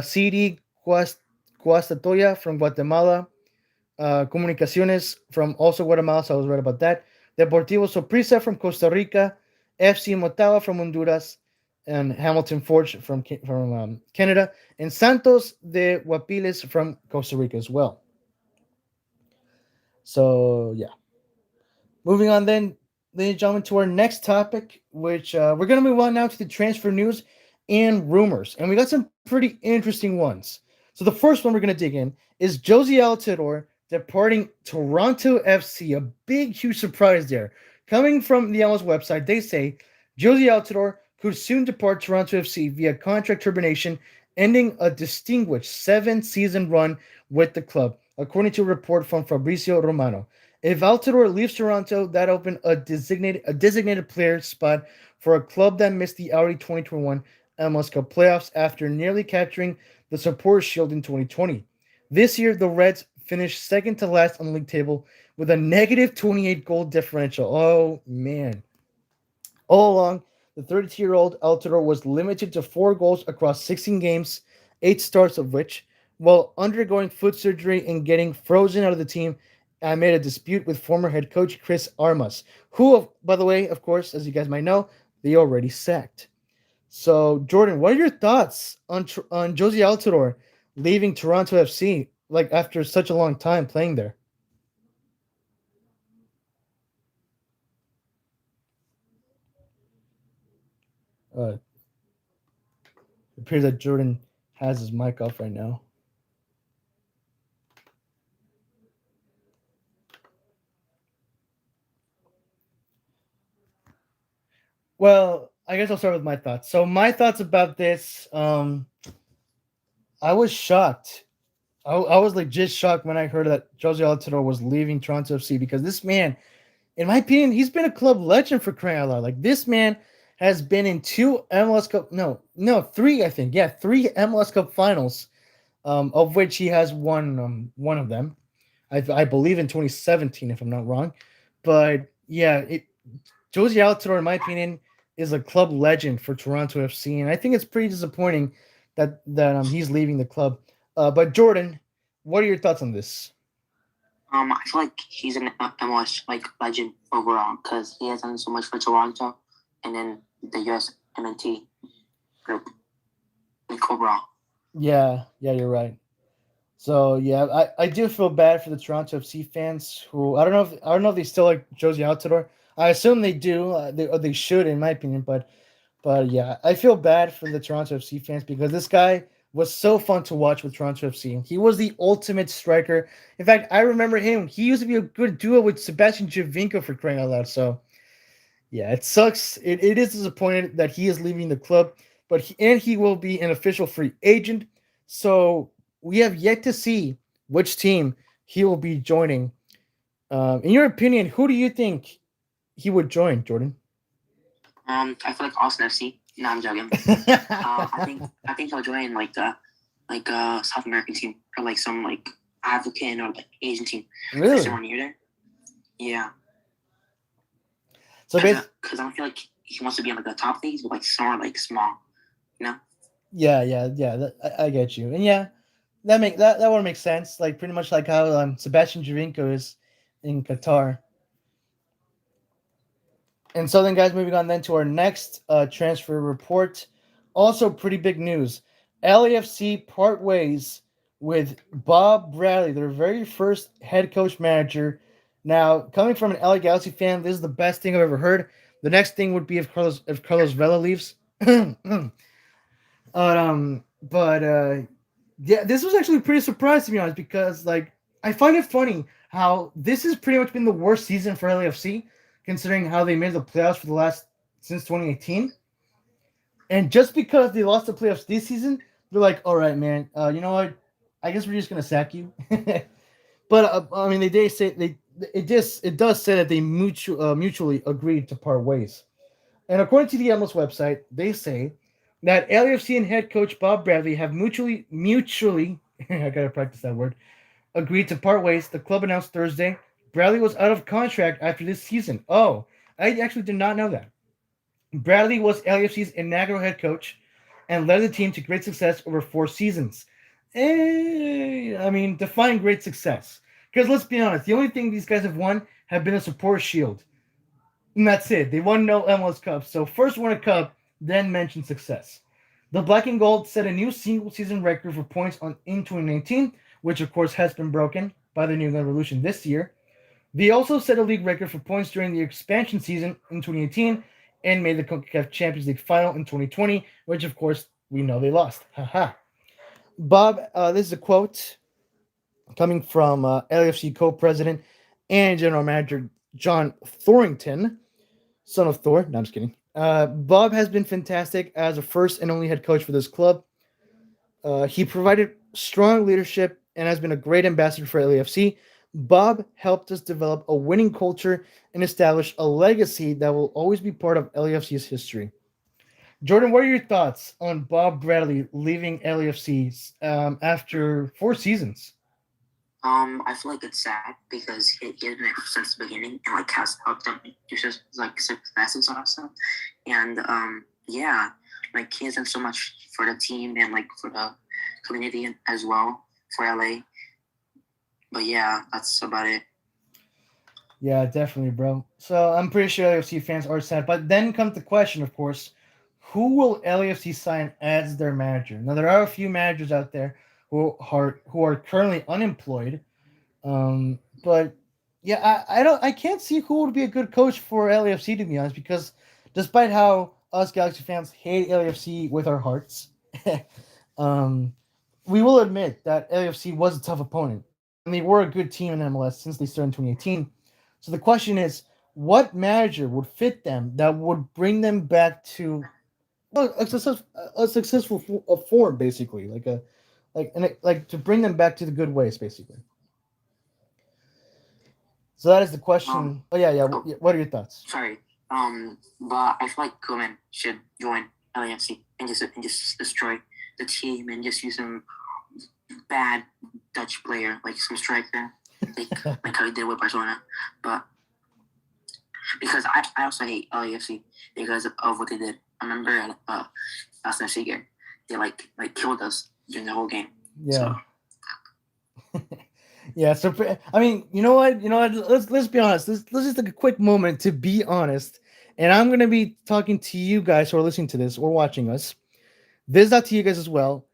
CD Guastatoya from Guatemala. Comunicaciones from also Guatemala, so I was right about that. Deportivo Sorpresa from Costa Rica. FC Motagua from Honduras. And Hamilton Forge from Canada. And Santos de Guapiles from Costa Rica as well. So, yeah. Moving on then, ladies and gentlemen, to our next topic, which we're going to move on now to the transfer news and rumors. And we got some pretty interesting ones. So the first one we're going to dig in is Jozy Altidore departing Toronto FC. A big, huge surprise there. Coming from the MLS website, they say Jozy Altidore could soon depart Toronto FC via contract termination, ending a distinguished 7-season run with the club, according to a report from Fabrizio Romano. If Altidore leaves Toronto, that opened a designated player spot for a club that missed the Audi 2021 MLS Cup playoffs after nearly capturing the Supporters Shield in 2020. This year, the Reds finished second to last on the league table with a negative 28 goal differential. Oh man! All along, the 32-year-old Altidore was limited to 4 goals across 16 games, 8 starts of which, while undergoing foot surgery and getting frozen out of the team amid a dispute with former head coach Chris Armas, who, by the way, of course, as you guys might know, they already sacked. So, Jordan, what are your thoughts on Jozy Altidore leaving Toronto FC like after such a long time playing there? Uh, it appears that Jordan has his mic off right now. Well, I guess I'll start with my thoughts. So, my thoughts about this, I was shocked. I was legit shocked when I heard that Jozy Altidore was leaving Toronto FC because this man, in my opinion, he's been a club legend for crying out loud. Like this man has been in two MLS Cup, no, three, I think, yeah, three MLS Cup finals, of which he has won one of them. I believe in 2017, if I'm not wrong. But yeah, Josie Altidore, in my opinion, is a club legend for Toronto FC, and I think it's pretty disappointing that he's leaving the club. But Jordan, what are your thoughts on this? I feel like he's an MLS like legend overall because he has done so much for Toronto, and then the US MNT group like overall. Yeah, you're right. So yeah, I do feel bad for the Toronto FC fans who I don't know if they still like Josie Altidore. I assume they do. They should, in my opinion. But yeah, I feel bad for the Toronto FC fans because this guy was so fun to watch with Toronto FC. He was the ultimate striker. In fact, I remember him. He used to be a good duo with Sebastian Giovinco for crying out loud. So yeah, it sucks. It is disappointing that he is leaving the club, but he will be an official free agent. So we have yet to see which team he will be joining. In your opinion, who do you think he would join, Jordan? I feel like Austin FC. No, I'm joking. I think he'll join like South American team or like some like African or like Asian team. Really? 1 year there. Yeah. So basically, because I don't feel like he wants to be in like the top leagues, but like somewhere like small, you know. yeah. I get you, and yeah, that would make sense. Like pretty much like how Sebastian Giovinco is in Qatar. And so then, guys, moving on then to our next transfer report. Also, pretty big news. LAFC part ways with Bob Bradley, their very first head coach manager. Now, coming from an LA Galaxy fan, this is the best thing I've ever heard. The next thing would be if Carlos Vela leaves. But yeah, this was actually pretty surprised to be honest because like I find it funny how this has pretty much been the worst season for LAFC considering how they made the playoffs for the last since 2018. And just because they lost the playoffs this season, they're like, all right, man, you know what? I guess we're just gonna sack you. But I mean, they say it does say that they mutually agreed to part ways. And according to the MLS website, they say that LAFC and head coach Bob Bradley have mutually I gotta practice that word agreed to part ways. The club announced Thursday Bradley was out of contract after this season. Oh, I actually did not know that. Bradley was LAFC's inaugural head coach and led the team to great success over 4 seasons. I mean, define great success. Because let's be honest, the only thing these guys have won have been a support shield. And that's it. They won no MLS Cup. So first won a cup, then mention success. The Black and Gold set a new single season record for points in 2019, which of course has been broken by the New England Revolution this year. They also set a league record for points during the expansion season in 2018 and made the CONCACAF Champions League final in 2020, which of course we know they lost. Haha. Bob, this is a quote coming from LAFC co-president and general manager John Thorrington, son of Thor. No, I'm just kidding. Bob has been fantastic as a first and only head coach for this club. He provided strong leadership and has been a great ambassador for LAFC. Bob helped us develop a winning culture and establish a legacy that will always be part of LAFC's history. Jordan, what are your thoughts on Bob Bradley leaving LAFC after 4 seasons? I feel like it's sad because he has been there since the beginning and like has helped them do just like success and stuff. And yeah, like he has done so much for the team and like for the community as well for LA. But yeah, that's about it. Yeah, definitely, bro. So I'm pretty sure LAFC fans are sad. But then comes the question, of course, who will LAFC sign as their manager? Now there are a few managers out there who are currently unemployed. But yeah, I can't see who would be a good coach for LAFC to be honest, because despite how us Galaxy fans hate LAFC with our hearts, um, we will admit that LAFC was a tough opponent, and they were a good team in MLS since they started in 2018. So the question is, what manager would fit them that would bring them back to well, a successful form, basically, like to bring them back to the good ways, basically. So that is the Um, question. Oh yeah, yeah. oh, What are your thoughts? sorry. But I feel like Koeman should join LAFC and just destroy the team and just use some bad Dutch player like some striker, like how he did with Barcelona. But because I also hate LAFC because of what they did. I remember last night game, they like killed us during the whole game. Yeah. So Yeah. So I mean, you know what? You know what? Let's be honest. Let's just take a quick moment to be honest. And I'm gonna be talking to you guys who are listening to this or watching us. This is not to you guys as well.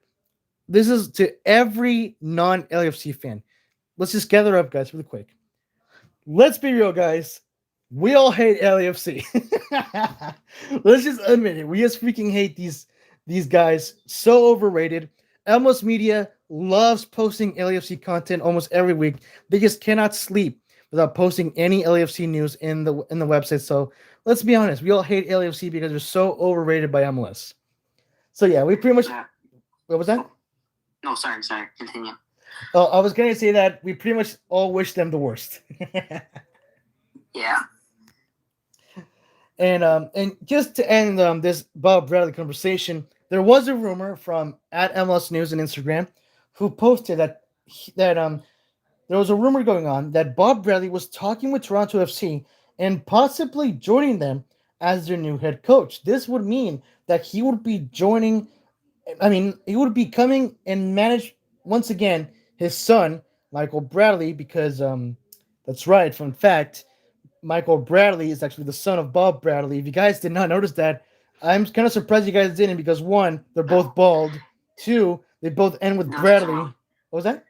This is to every non-LFC fan. Let's just gather up, guys, really quick. Let's be real, guys. We all hate LAFC. Let's just admit it. We just freaking hate these guys. So overrated. MLS media loves posting LAFC content almost every week. They just cannot sleep without posting any LAFC news in the website. So let's be honest. We all hate LAFC because they're so overrated by MLS. So yeah, we pretty much. What was that? no, sorry, continue. Oh, I was gonna say that we pretty much all wish them the worst. Yeah. And just to end this Bob Bradley conversation, there was a rumor from at MLS News and Instagram, who posted that there was a rumor going on that Bob Bradley was talking with Toronto FC and possibly joining them as their new head coach. This would mean that he would be joining. I mean, he would be coming and manage once again his son Michael Bradley, because that's right. Fun fact: Michael Bradley is actually the son of Bob Bradley. If you guys did not notice that, I'm kind of surprised you guys didn't, because one, they're both bald. Two, they both end with Bradley. What was that?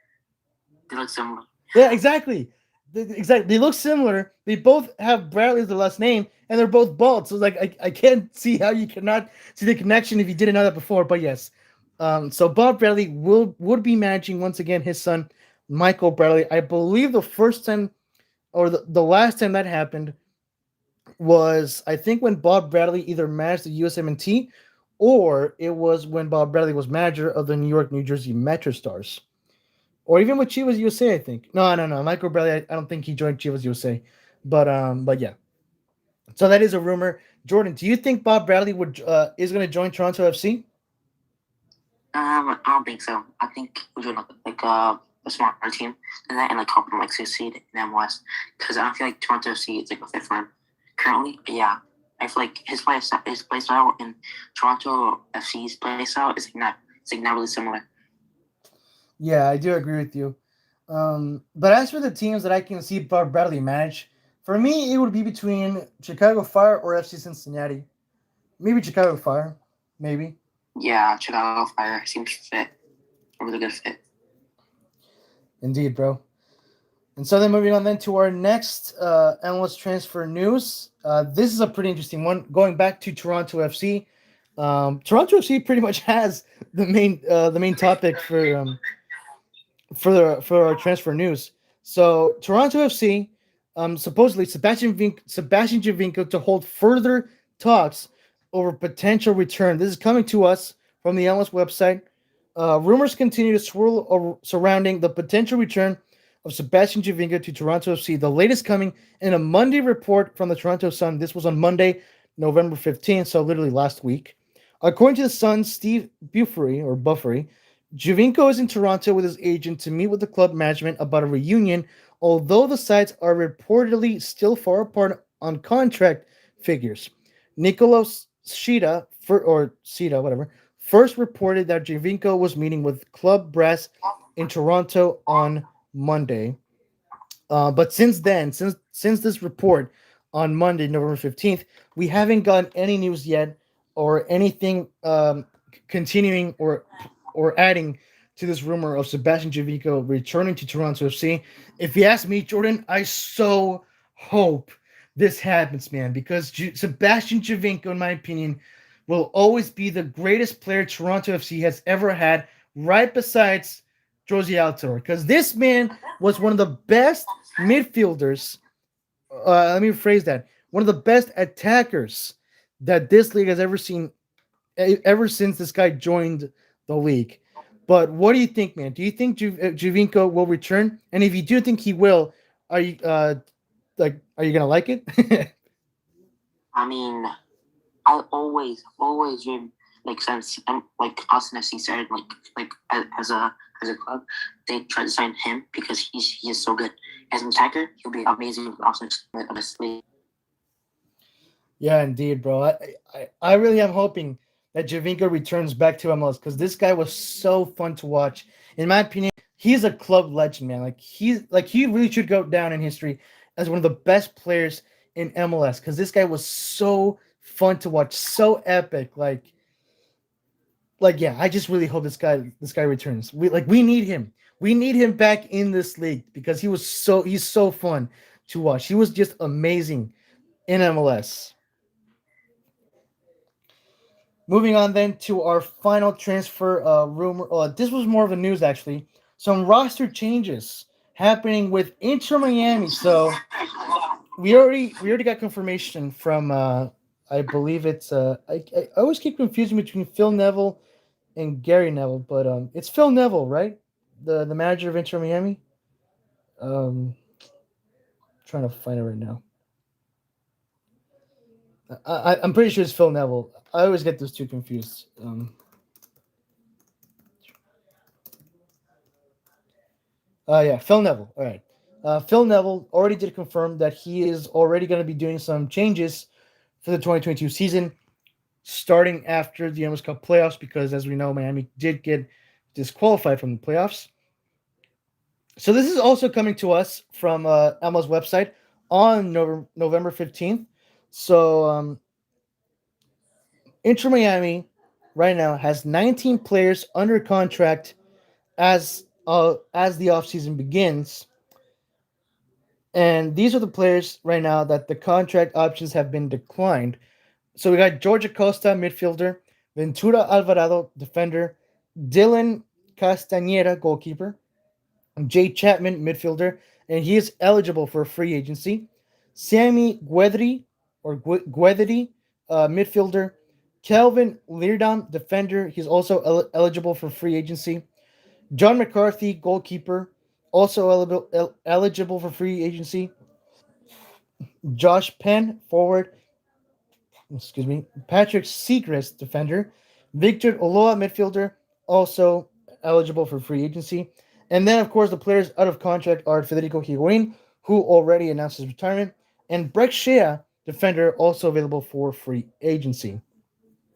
They look similar. Yeah, exactly. Exactly. They look similar. They both have Bradley as the last name, and they're both bald. So like, I can't see how you cannot see the connection if you didn't know that before. But yes, so Bob Bradley would be managing once again his son, Michael Bradley. I believe the first time or the last time that happened was, I think, when Bob Bradley either managed the USMNT, or it was when Bob Bradley was manager of the New York, New Jersey Metro Stars. or even with Chivas USA. I think no. Michael Bradley. I don't think he joined Chivas USA, but yeah. So that is a rumor. Jordan, do you think Bob Bradley would is going to join Toronto FC? I don't think so. I think we're doing a smarter team than that, and like help him like succeed in MLS. Because I don't feel like Toronto FC is like a fit for him currently. But yeah, I feel like his play style and Toronto FC's play style is like not really similar. Yeah, I do agree with you. But as for the teams that I can see Bob Bradley manage, for me it would be between Chicago Fire or FC Cincinnati. Maybe Chicago Fire, maybe. Yeah, Chicago Fire seems fit, a really good fit. Indeed, bro. And so then moving on then to our next MLS transfer news. This is a pretty interesting one. Going back to Toronto FC, Toronto FC pretty much has the main topic for our transfer news. So Toronto FC, supposedly Sebastian Giovinco to hold further talks over potential return. This is coming to us from the MLS website. Rumors continue to swirl surrounding the potential return of Sebastian Giovinco to Toronto FC. The latest coming in a Monday report from the Toronto Sun. This was on Monday, November 15th, so literally last week. According to the Sun's Steve Buffery, Giovinco is in Toronto with his agent to meet with the club management about a reunion, although the sides are reportedly still far apart on contract figures. Nicolas Sita, whatever, first reported that Giovinco was meeting with club brass in Toronto on Monday. But since then, since this report on Monday, November 15th, we haven't gotten any news yet or anything continuing or adding to this rumor of Sebastian Giovinco returning to Toronto FC. If you ask me, Jordan, I so hope this happens, man, because Sebastian Giovinco, in my opinion, will always be the greatest player Toronto FC has ever had, right besides Jozy Altidore. Because this man was one of the best midfielders. Let me rephrase that. One of the best attackers that this league has ever seen, ever since this guy joined the league. But what do you think, man? Do you think Giovinco will return? And if you do think he will, are you are you gonna like it? I mean, I always dream like since like Austin FC started as a club, they tried to sign him because he is so good as an attacker. He'll be amazing with Austin honestly. Yeah, indeed, bro. I really am hoping that Javinko returns back to MLS because this guy was so fun to watch. In my opinion, he's a club legend, man. He really should go down in history as one of the best players in MLS because this guy was so fun to watch, so epic. Yeah, I just really hope this guy returns. We need him. We need him back in this league because he's so fun to watch. He was just amazing in MLS. Moving on then to our final transfer rumor. This was more of a news actually. Some roster changes happening with Inter Miami. So we already got confirmation from I believe it's I always keep confusing between Phil Neville and Gary Neville, but it's Phil Neville, right? The manager of Inter Miami. Um, trying to find it right now. I'm pretty sure it's Phil Neville. I always get those two confused. Yeah, Phil Neville. All right. Phil Neville already did confirm that he is already going to be doing some changes for the 2022 season, starting after the MLS Cup playoffs, because as we know, Miami did get disqualified from the playoffs. So this is also coming to us from MLS website on November 15th. So Inter Miami right now has 19 players under contract as the offseason begins. And these are the players right now that the contract options have been declined. So we got George Acosta, midfielder, Ventura Alvarado, defender, Dylan Castañeda, goalkeeper, Jay Chapman, midfielder, and he is eligible for free agency. Sammy Guedri, midfielder. Kelvin Leerdam, defender, he's also eligible for free agency. John McCarthy, goalkeeper, also eligible for free agency. Josh Penn, forward. Excuse me. Patrick Seacrest, defender. Victor Oloa, midfielder, also eligible for free agency. And then, of course, the players out of contract are Federico Higuain, who already announced his retirement, and Breck Shea, defender, also available for free agency.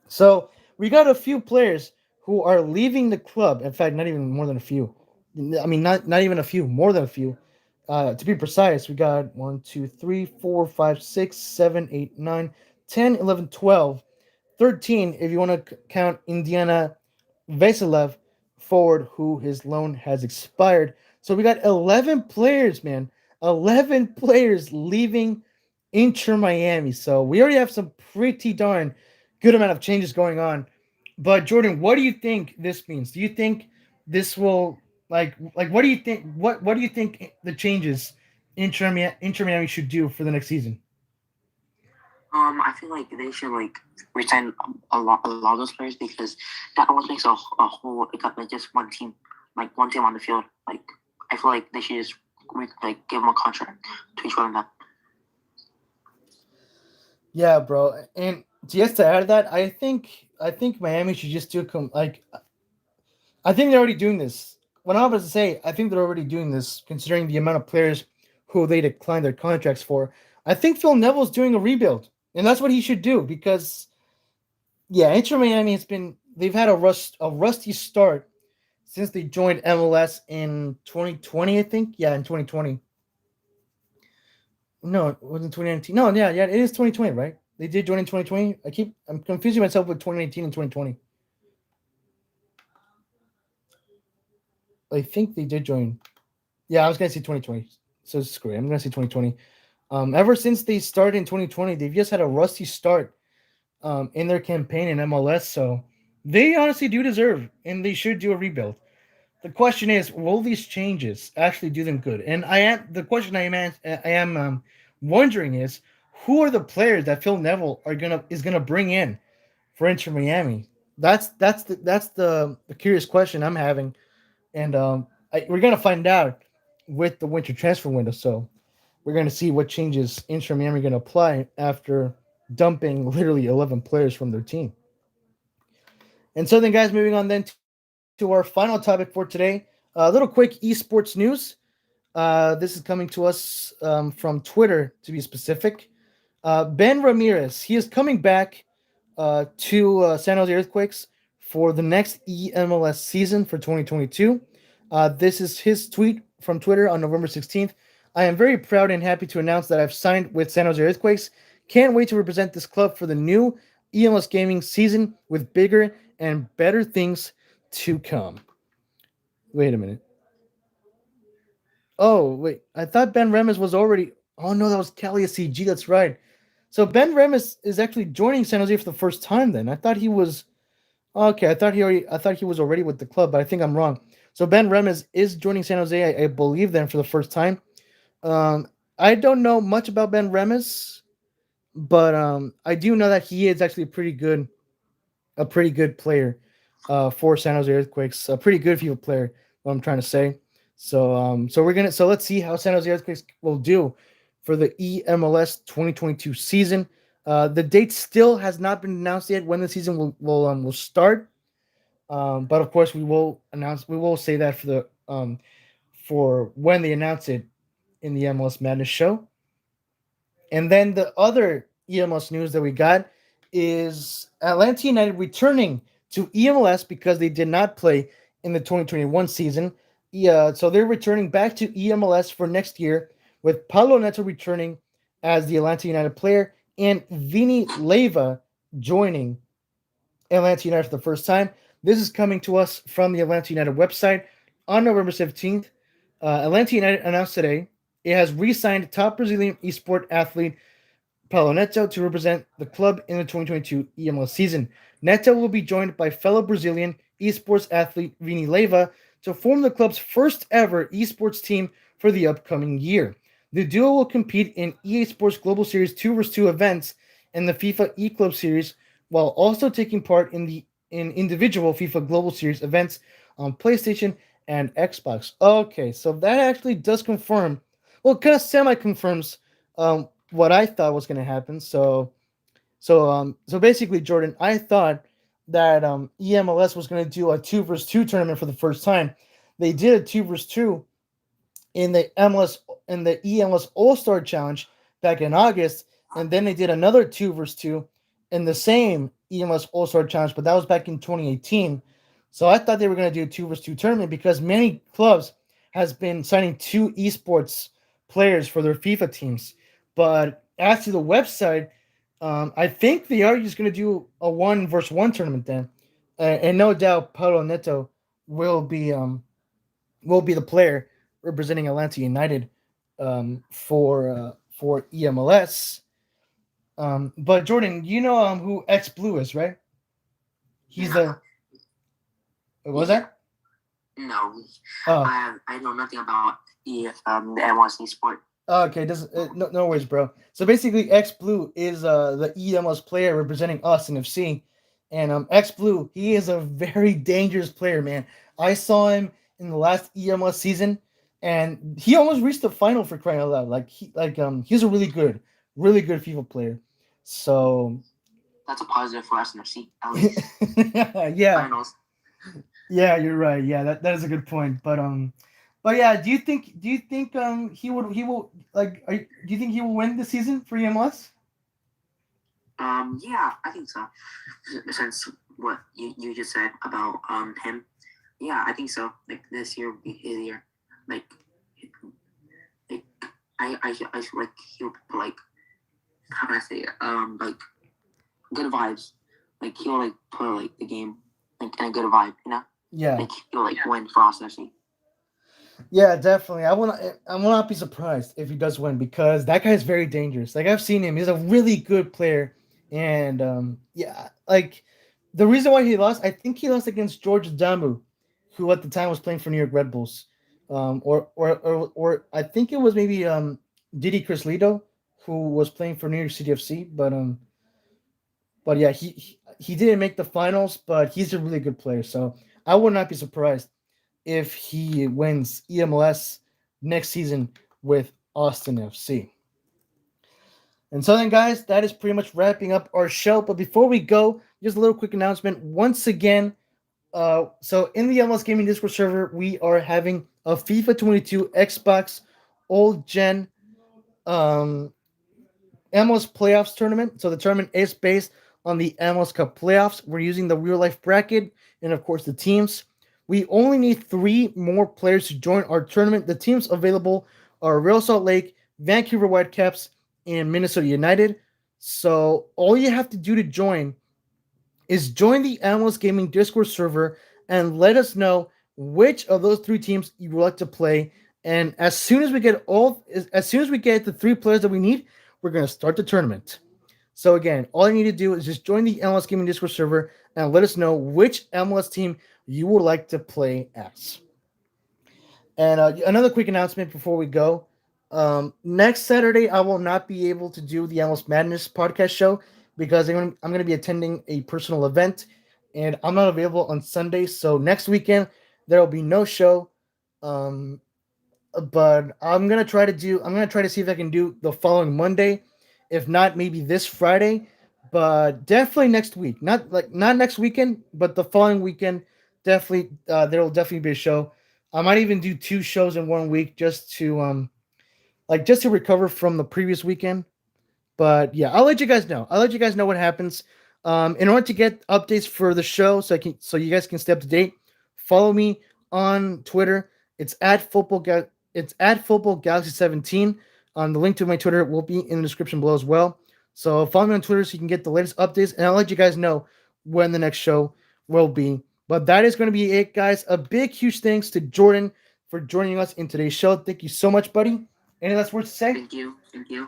So we got a few players who are leaving the club. In fact, not even more than a few. I mean, not even a few, more than a few. To be precise, we got 1, 2, 3, 4, 5, 6, 7, 8, 9, 10, 11, 12, 13 if you want to count Indiana Veselev forward, who his loan has expired. So we got 11 players, man. 11 players leaving Inter Miami. So we already have some pretty darn good amount of changes going on. But Jordan, what do you think this means? Do you think this will like what do you think what do you think the changes Inter Miami should do for the next season? I feel like they should like resign a lot of those players because that almost makes a whole like just one team on the field. Like I feel like they should just like give them a contract to each one of them. Yeah, bro. And just to add to that, I think Miami should just do like I think they're already doing this. What I'm about to say, I think they're already doing this, considering the amount of players who they declined their contracts for. I think Phil Neville's doing a rebuild, and that's what he should do because yeah, Inter Miami has been they've had a rusty start since they joined MLS in 2020, I think. Yeah, in 2020. No, it wasn't 2019. No, yeah, it is 2020, right? They did join in 2020. I'm confusing myself with 2019 and 2020. I think they did join. Yeah, I was gonna say 2020. So screw it. I'm gonna say 2020. Ever since they started in 2020, they've just had a rusty start in their campaign in MLS. So they honestly do deserve, and they should do a rebuild. The question is, will these changes actually do them good? And the question I am wondering is, who are the players that Phil Neville is gonna bring in for Inter Miami? That's the curious question I'm having, and we're gonna find out with the winter transfer window. So we're gonna see what changes Inter Miami are gonna apply after dumping literally 11 players from their team. And so then, guys, moving on then to our final topic for today. A little quick esports news. This is coming to us from Twitter, to be specific. Ben Ramirez, he is coming back to San Jose Earthquakes for the next EMLS season for 2022. This is his tweet from Twitter on November 16th. I am very proud and happy to announce that I've signed with San Jose Earthquakes. Can't wait to represent this club for the new EMLS gaming season with bigger and better things to come. Wait a minute. Oh, wait. I thought Ben Remes was already. Oh, no, that was Cali CG. That's right. So Ben Remes is actually joining San Jose for the first time then. I thought he was. Okay, I thought he was already with the club, but I think I'm wrong. So Ben Remes is joining San Jose, I believe, then for the first time. I don't know much about Ben Remes, but I do know that he is actually a pretty good player for San Jose Earthquakes. A pretty good FIFA player. What I'm trying to say. So let's see how San Jose Earthquakes will do for the EMLS 2022 season. The date still has not been announced yet when the season will start. But of course, we will say that for when they announce it in the MLS Madness show. And then the other EMLS news that we got is Atlanta United returning to EMLS because they did not play in the 2021 season. Yeah, so they're returning back to EMLS for next year with Paulo Neto returning as the Atlanta United player and Vini Leyva joining Atlanta United for the first time. This is coming to us from the Atlanta United website on November 17th. Atlanta United announced today it has re-signed top Brazilian esport athlete Paulo Neto to represent the club in the 2022 EML season. Neto will be joined by fellow Brazilian esports athlete Vini Leyva to form the club's first ever esports team for the upcoming year. The duo will compete in EA Sports Global Series 2 vs 2 events and the FIFA eClub Series, while also taking part in individual FIFA Global Series events on PlayStation, and Xbox. Okay, so that actually does confirm, well, kind of semi confirms what I thought was going to happen. So basically, Jordan, I thought that EMLS was going to do a 2 versus 2 tournament for the first time. They did a 2 versus 2 in the EMLS All Star Challenge back in August, and then they did another 2 versus 2 in the same EMLS All Star Challenge, but that was back in 2018. So I thought they were going to do a 2 versus 2 tournament because many clubs has been signing 2 esports players for their FIFA teams. But as to the website, I think they are just going to do a 1 versus 1 tournament then, and no doubt Paulo Neto will be the player representing Atlanta United for EMLS. But Jordan, you know who X Blue is, right? He's No, the what was yeah, that? no. Oh, I know nothing about the NYC sport. okay. Doesn't no worries, bro. So basically, X Blue is the EMLS player representing us in FC, and X Blue, he is a very dangerous player, man. I saw him in the last EMLS season, and he almost reached the final for crying out loud. He's a really good FIFA player. So That's a positive for us in FC at least. yeah, Finals. yeah, you're right. Yeah, that is a good point. But yeah, do you think he will do you think he will win the season for EMLS? Yeah, I think so. Since what you just said about him, yeah, I think so. Like this year will be his year. Like, like I feel like he'll put like, how can I say it? Like good vibes. Like he'll like put like the game like in a good vibe. Yeah, Like he'll like win for us FC. yeah, definitely. I will not be surprised if he does win because that guy is very dangerous. Like I've seen him; he's a really good player, and yeah, like the reason why he lost, I think he lost against George Damu, who at the time was playing for New York Red Bulls, or I think it was maybe Didi Crislito, who was playing for New York City FC, but yeah, he didn't make the finals, but he's a really good player, so I would not be surprised if he wins EMLS next season with Austin FC. And so then, guys, that is pretty much wrapping up our show. But before we go, just a little quick announcement. Once again, so in the MLS Gaming Discord server, we are having a FIFA 22 Xbox Old Gen um, MLS Playoffs tournament. So the tournament is based on the MLS Cup playoffs. We're using the real life bracket and, of course, the teams. We only need 3 more players to join our tournament. The teams available are Real Salt Lake, Vancouver Whitecaps, and Minnesota United. So all you have to do to join is join the MLS Gaming Discord server and let us know which of those 3 teams you would like to play. And as soon as we get the 3 players that we need, we're gonna start the tournament. So again, all you need to do is just join the MLS Gaming Discord server and let us know which MLS team you would like to play as. And another quick announcement before we go. Next Saturday, I will not be able to do the Endless Madness podcast show because I'm going to be attending a personal event and I'm not available on Sunday. So next weekend, there will be no show. Um, but I'm going to try to see if I can do the following Monday. If not, maybe this Friday. But definitely next week. Not next weekend, but the following weekend. Definitely, there will definitely be a show. I might even do 2 shows in one week just to recover from the previous weekend. But yeah, I'll let you guys know. I'll let you guys know what happens. In order to get updates for the show, so you guys can stay up to date, follow me on Twitter. It's at Football Galaxy 17. The link to my Twitter will be in the description below as well. So follow me on Twitter so you can get the latest updates, and I'll let you guys know when the next show will be. But that is going to be it, guys. A big, huge thanks to Jordan for joining us in today's show. Thank you so much, buddy. Any last words to say? Thank you. Thank you.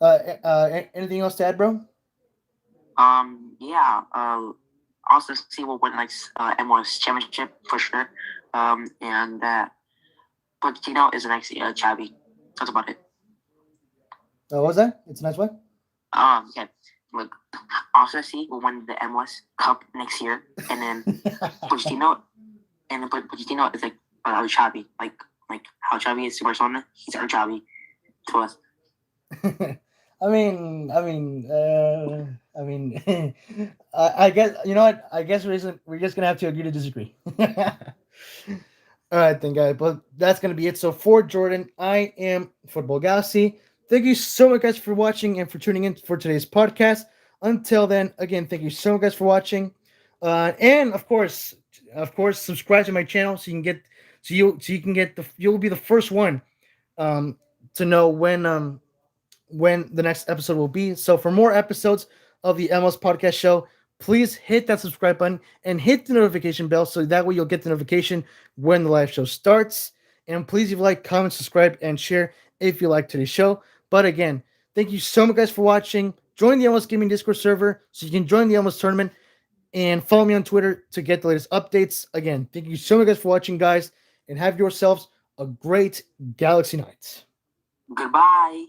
Anything else to add, bro? Yeah. Also, see will win like MLS championship for sure. And Pochettino is the next Xavi. That's about it. What was that? It's a nice one. Okay. like Austin FC will win the MLS Cup next year, and then Pochettino, and then Pochettino is like our Xavi, like how Xavi is to Barcelona. He's our Xavi to us. I guess you know what. I guess we're just gonna have to agree to disagree. All right, then, guys. But that's gonna be it. So for Jordan, I am Football Galaxy. Thank you so much, guys, for watching and for tuning in for today's podcast. Until then, again, thank you so much, guys, for watching. And of course, subscribe to my channel so you can get you'll be the first one um, to know when the next episode will be. So for more episodes of the MLS Podcast Show, please hit that subscribe button and hit the notification bell so that way you'll get the notification when the live show starts. And please leave a like, comment, subscribe, and share if you like today's show. But again, thank you so much, guys, for watching. Join the MLS Gaming Discord server so you can join the MLS tournament and follow me on Twitter to get the latest updates. Again, thank you so much, guys, for watching, guys, and have yourselves a great Galaxy night. Goodbye.